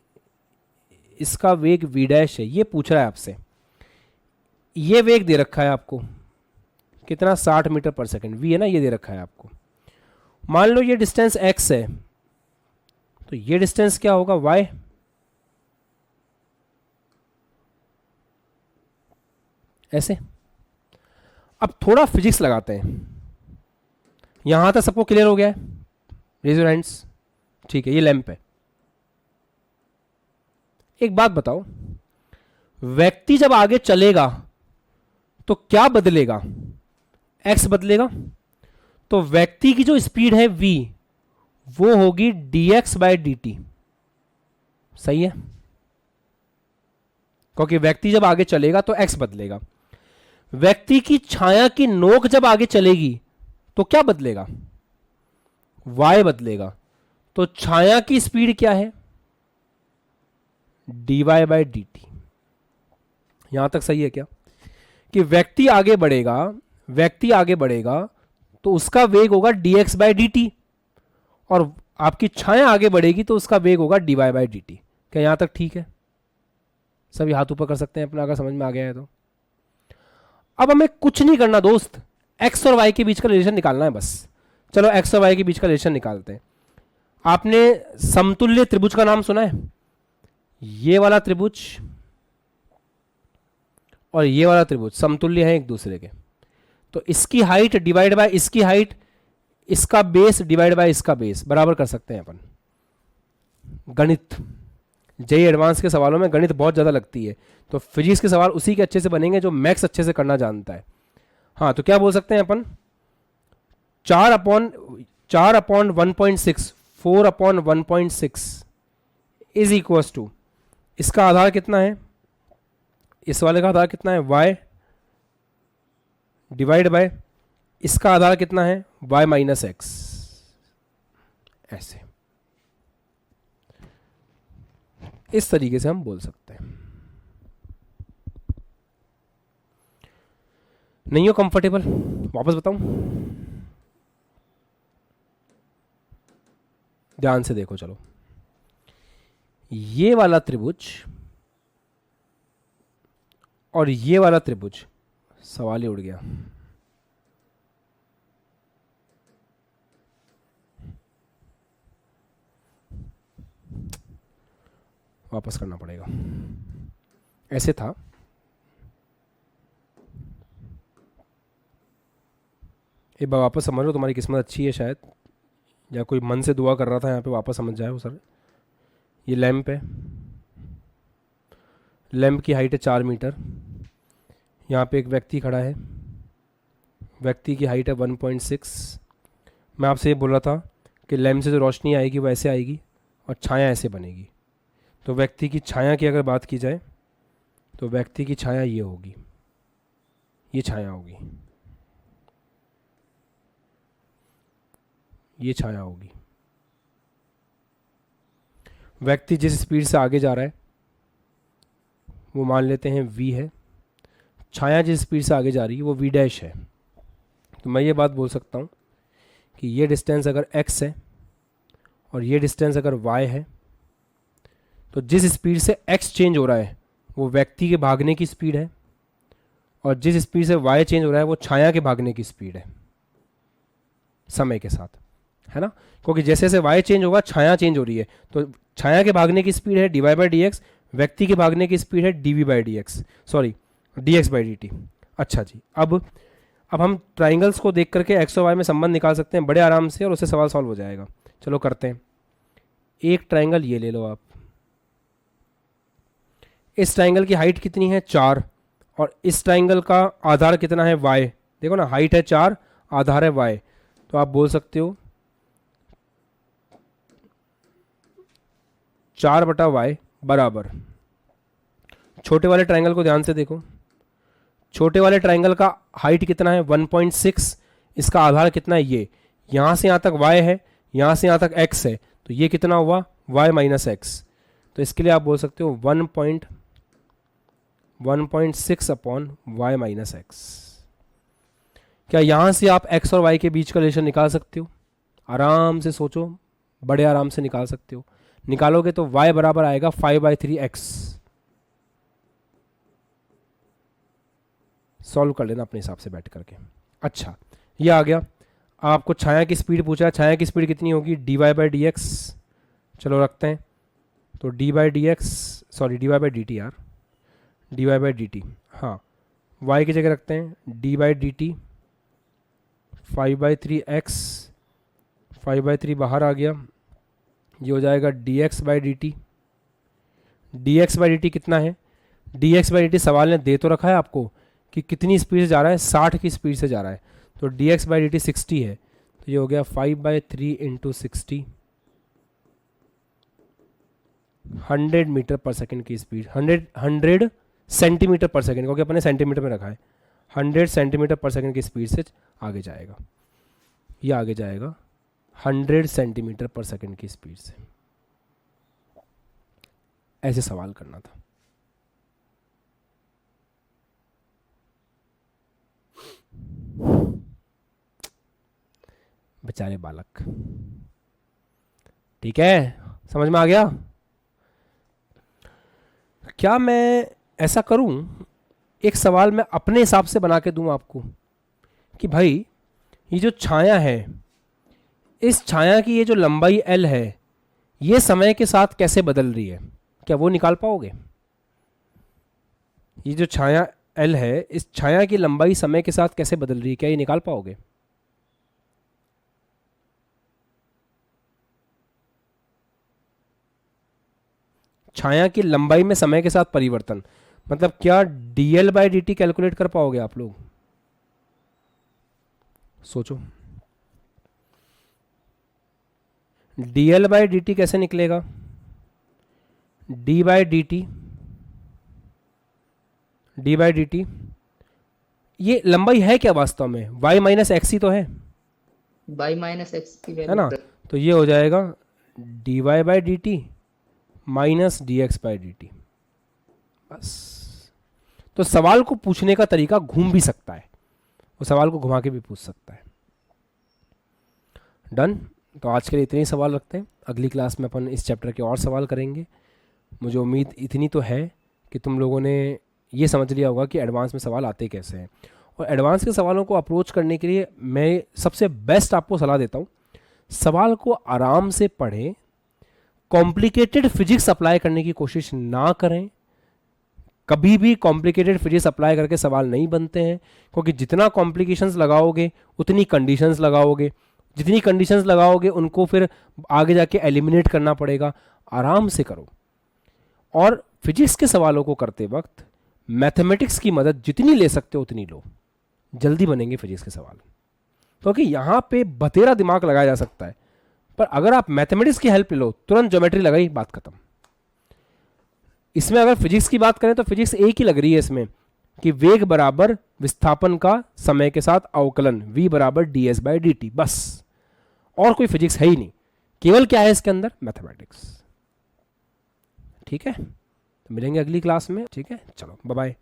इसका वेग v डैश है, ये पूछ रहा है आपसे। ये वेग दे रखा है आपको कितना, 60 मीटर पर सेकंड, v है ना, ये दे रखा है आपको। मान लो ये डिस्टेंस x है, तो ये डिस्टेंस क्या होगा, y। ऐसे। अब थोड़ा फिजिक्स लगाते हैं। यहां तक सबको क्लियर हो गया है? Raise your hands. ठीक है, ये लैंप है। एक बात बताओ, व्यक्ति जब आगे चलेगा तो क्या बदलेगा, x बदलेगा। तो व्यक्ति की जो स्पीड है v, वो होगी dx बाय dt। सही है, क्योंकि व्यक्ति जब आगे चलेगा तो x बदलेगा। व्यक्ति की छाया की नोक जब आगे चलेगी तो क्या बदलेगा, y बदलेगा। तो छाया की स्पीड क्या है, dy बाय dt। यहां तक सही है क्या, कि व्यक्ति आगे बढ़ेगा, व्यक्ति आगे बढ़ेगा तो उसका वेग होगा dx बाय dt, और आपकी छाया आगे बढ़ेगी तो उसका वेग होगा dy बाय dt। क्या यहां तक ठीक है? सभी हाथ ऊपर कर सकते हैं अपना, अगर समझ में आ गया है तो। अब हमें कुछ नहीं करना दोस्त, x और y के बीच का रिलेशन निकालना है बस। चलो x और y के बीच का रिलेशन निकालते हैं। आपने समतुल्य त्रिभुज का नाम सुना है? ये वाला त्रिभुज और ये वाला त्रिभुज समतुल्य है एक दूसरे के, तो इसकी हाइट डिवाइड बाय इसकी हाइट, इसका बेस डिवाइड बाय इसका बेस, बराबर कर सकते हैं अपन। गणित, जेई एडवांस के सवालों में गणित बहुत ज़्यादा लगती है, तो फिजिक्स के सवाल उसी के अच्छे से बनेंगे जो मैथ्स अच्छे से करना जानता है। हाँ, तो क्या बोल सकते हैं अपन, 4 upon 1.6, 4 upon 1.6 is equals to, इसका आधार कितना है, इस वाले का आधार कितना है, y डिवाइड बाय इसका आधार कितना है, y माइनस एक्स। ऐसे, इस तरीके से हम बोल सकते हैं। नहीं हो कंफर्टेबल, वापस बताऊं? ध्यान से देखो। चलो, ये वाला त्रिभुज और ये वाला त्रिभुज, सवाल ही उड़ गया। वापस करना पड़ेगा, ऐसे था। एक बार वापस समझ लो, तुम्हारी किस्मत अच्छी है शायद, या कोई मन से दुआ कर रहा था यहाँ पे वापस समझ जाए वो सर। ये लैंप है, लैंप की हाइट है 4 मीटर। यहाँ पे एक व्यक्ति खड़ा है, व्यक्ति की हाइट है 1.6। मैं आपसे ये बोल रहा था कि लैंप से जो रोशनी आएगी वो ऐसे आएगी और छाया ऐसे बनेगी। तो व्यक्ति की छाया की अगर बात की जाए तो व्यक्ति की छाया ये होगी, ये छाया होगी, ये छाया होगी। व्यक्ति जिस स्पीड से आगे जा रहा है वो मान लेते हैं v है, छाया जिस स्पीड से आगे जा रही है वो v डैश है। तो मैं ये बात बोल सकता हूँ कि ये डिस्टेंस अगर x है और ये डिस्टेंस अगर y है, तो जिस स्पीड से x चेंज हो रहा है वो व्यक्ति के भागने की स्पीड है, और जिस स्पीड से y चेंज हो रहा है वो छाया के भागने की स्पीड है समय के साथ, है ना। क्योंकि जैसे जैसे y चेंज होगा छाया चेंज हो रही है, तो छाया के भागने की स्पीड है dy बाई डी एक्स, व्यक्ति के भागने की स्पीड है dv by D x, sorry dx by dt। अच्छा जी, अब हम ट्राइंगल्स को देख करके x और y में संबंध निकाल सकते हैं बड़े आराम से, और उससे सवाल सॉल्व हो जाएगा। चलो करते हैं। एक ट्राइंगल ये ले लो आप, इस ट्राइंगल की हाइट कितनी है 4, और इस ट्राइंगल का आधार कितना है y। देखो ना, हाइट है 4, आधार है y, तो आप बोल सकते हो 4/y बराबर, छोटे वाले ट्राइंगल को ध्यान से देखो, छोटे वाले ट्राइंगल का हाइट कितना है 1.6, इसका आधार कितना है ये, यहाँ से यहाँ तक y है, यहाँ से यहाँ तक x है, तो ये कितना हुआ y माइनस एक्स, तो इसके लिए आप बोल सकते हो 1.6 अपॉन वाई माइनस एक्स। क्या यहाँ से आप x और y के बीच का रिलेशन निकाल सकते हो? आराम से सोचो, बड़े आराम से निकाल सकते हो। निकालोगे तो y बराबर आएगा 5/3x। सॉल्व कर लेना अपने हिसाब से बैठ करके। अच्छा, ये आ गया। आपको छाया की स्पीड पूछा है, छाया की स्पीड कितनी होगी? dy/dx। चलो रखते हैं, तो dy/dt यार, dy/dt, हाँ y की जगह रखते हैं d/dt 5/3x, 5/3 बाहर आ गया, ये हो जाएगा dx/dt। dx/dt कितना है? dx/dt सवाल ने दे तो रखा है आपको कि कितनी स्पीड से जा रहा है, 60 की स्पीड से जा रहा है, तो dx/dt 60 है, तो ये हो गया 5/3 × 60, 100 मीटर पर सेकंड की स्पीड, 100 सेंटीमीटर पर सेकंड, क्योंकि अपने सेंटीमीटर में रखा है, 100 सेंटीमीटर पर सेकंड की स्पीड से आगे जाएगा। ये आगे जाएगा 100 सेंटीमीटर पर सेकंड की स्पीड से। ऐसे सवाल करना था। बेचारे बालक। ठीक है, समझ में आ गया? क्या मैं ऐसा करूं, एक सवाल मैं अपने हिसाब से बना के दूं आपको कि भाई ये जो छाया है, इस छाया की ये जो लंबाई l है, ये समय के साथ कैसे बदल रही है? क्या वो निकाल पाओगे? ये जो छाया l है, इस छाया की लंबाई समय के साथ कैसे बदल रही है, क्या ये निकाल पाओगे? छाया की लंबाई में समय के साथ परिवर्तन, मतलब क्या dl/dt कैलकुलेट कर पाओगे आप लोग? सोचो, dl/dt कैसे निकलेगा? d/dt ये लंबाई है क्या वास्तव में? y माइनस एक्स ही तो है, y माइनस एक्स की है ना? तो ये हो जाएगा dy/dt माइनस dx/dt। बस। तो सवाल को पूछने का तरीका घूम भी सकता है, वो सवाल को घुमा के भी पूछ सकता है। डन। तो आज के लिए इतने ही सवाल रखते हैं, अगली क्लास में अपन इस चैप्टर के और सवाल करेंगे। मुझे उम्मीद इतनी तो है कि तुम लोगों ने ये समझ लिया होगा कि एडवांस में सवाल आते कैसे हैं, और एडवांस के सवालों को अप्रोच करने के लिए मैं सबसे बेस्ट आपको सलाह देता हूँ, सवाल को आराम से पढ़ें, कॉम्प्लिकेटेड फिजिक्स अप्लाई करने की कोशिश ना करें। कभी भी कॉम्प्लिकेटेड फिजिक्स अप्लाई करके सवाल नहीं बनते हैं, क्योंकि जितना कॉम्प्लिकेशंस लगाओगे उतनी कंडीशंस लगाओगे, जितनी कंडीशंस लगाओगे उनको फिर आगे जाके एलिमिनेट करना पड़ेगा। आराम से करो, और फिजिक्स के सवालों को करते वक्त मैथमेटिक्स की मदद जितनी ले सकते हो उतनी लो, जल्दी बनेंगे फिजिक्स के सवाल, क्योंकि यहाँ पे बतेरा दिमाग लगाया जा सकता है, पर अगर आप मैथमेटिक्स की हेल्प ले लो, तुरंत ज्योमेट्री लगाई, बात खत्म। इसमें अगर फिजिक्स की बात करें तो फिजिक्स एक ही लग रही है इसमें कि वेग बराबर विस्थापन का समय के साथ अवकलन, v बराबर ds/dt, बस। और कोई फिजिक्स है ही नहीं, केवल क्या है इसके अंदर? मैथमेटिक्स। ठीक है, तो मिलेंगे अगली क्लास में। ठीक है, चलो बाय बाय।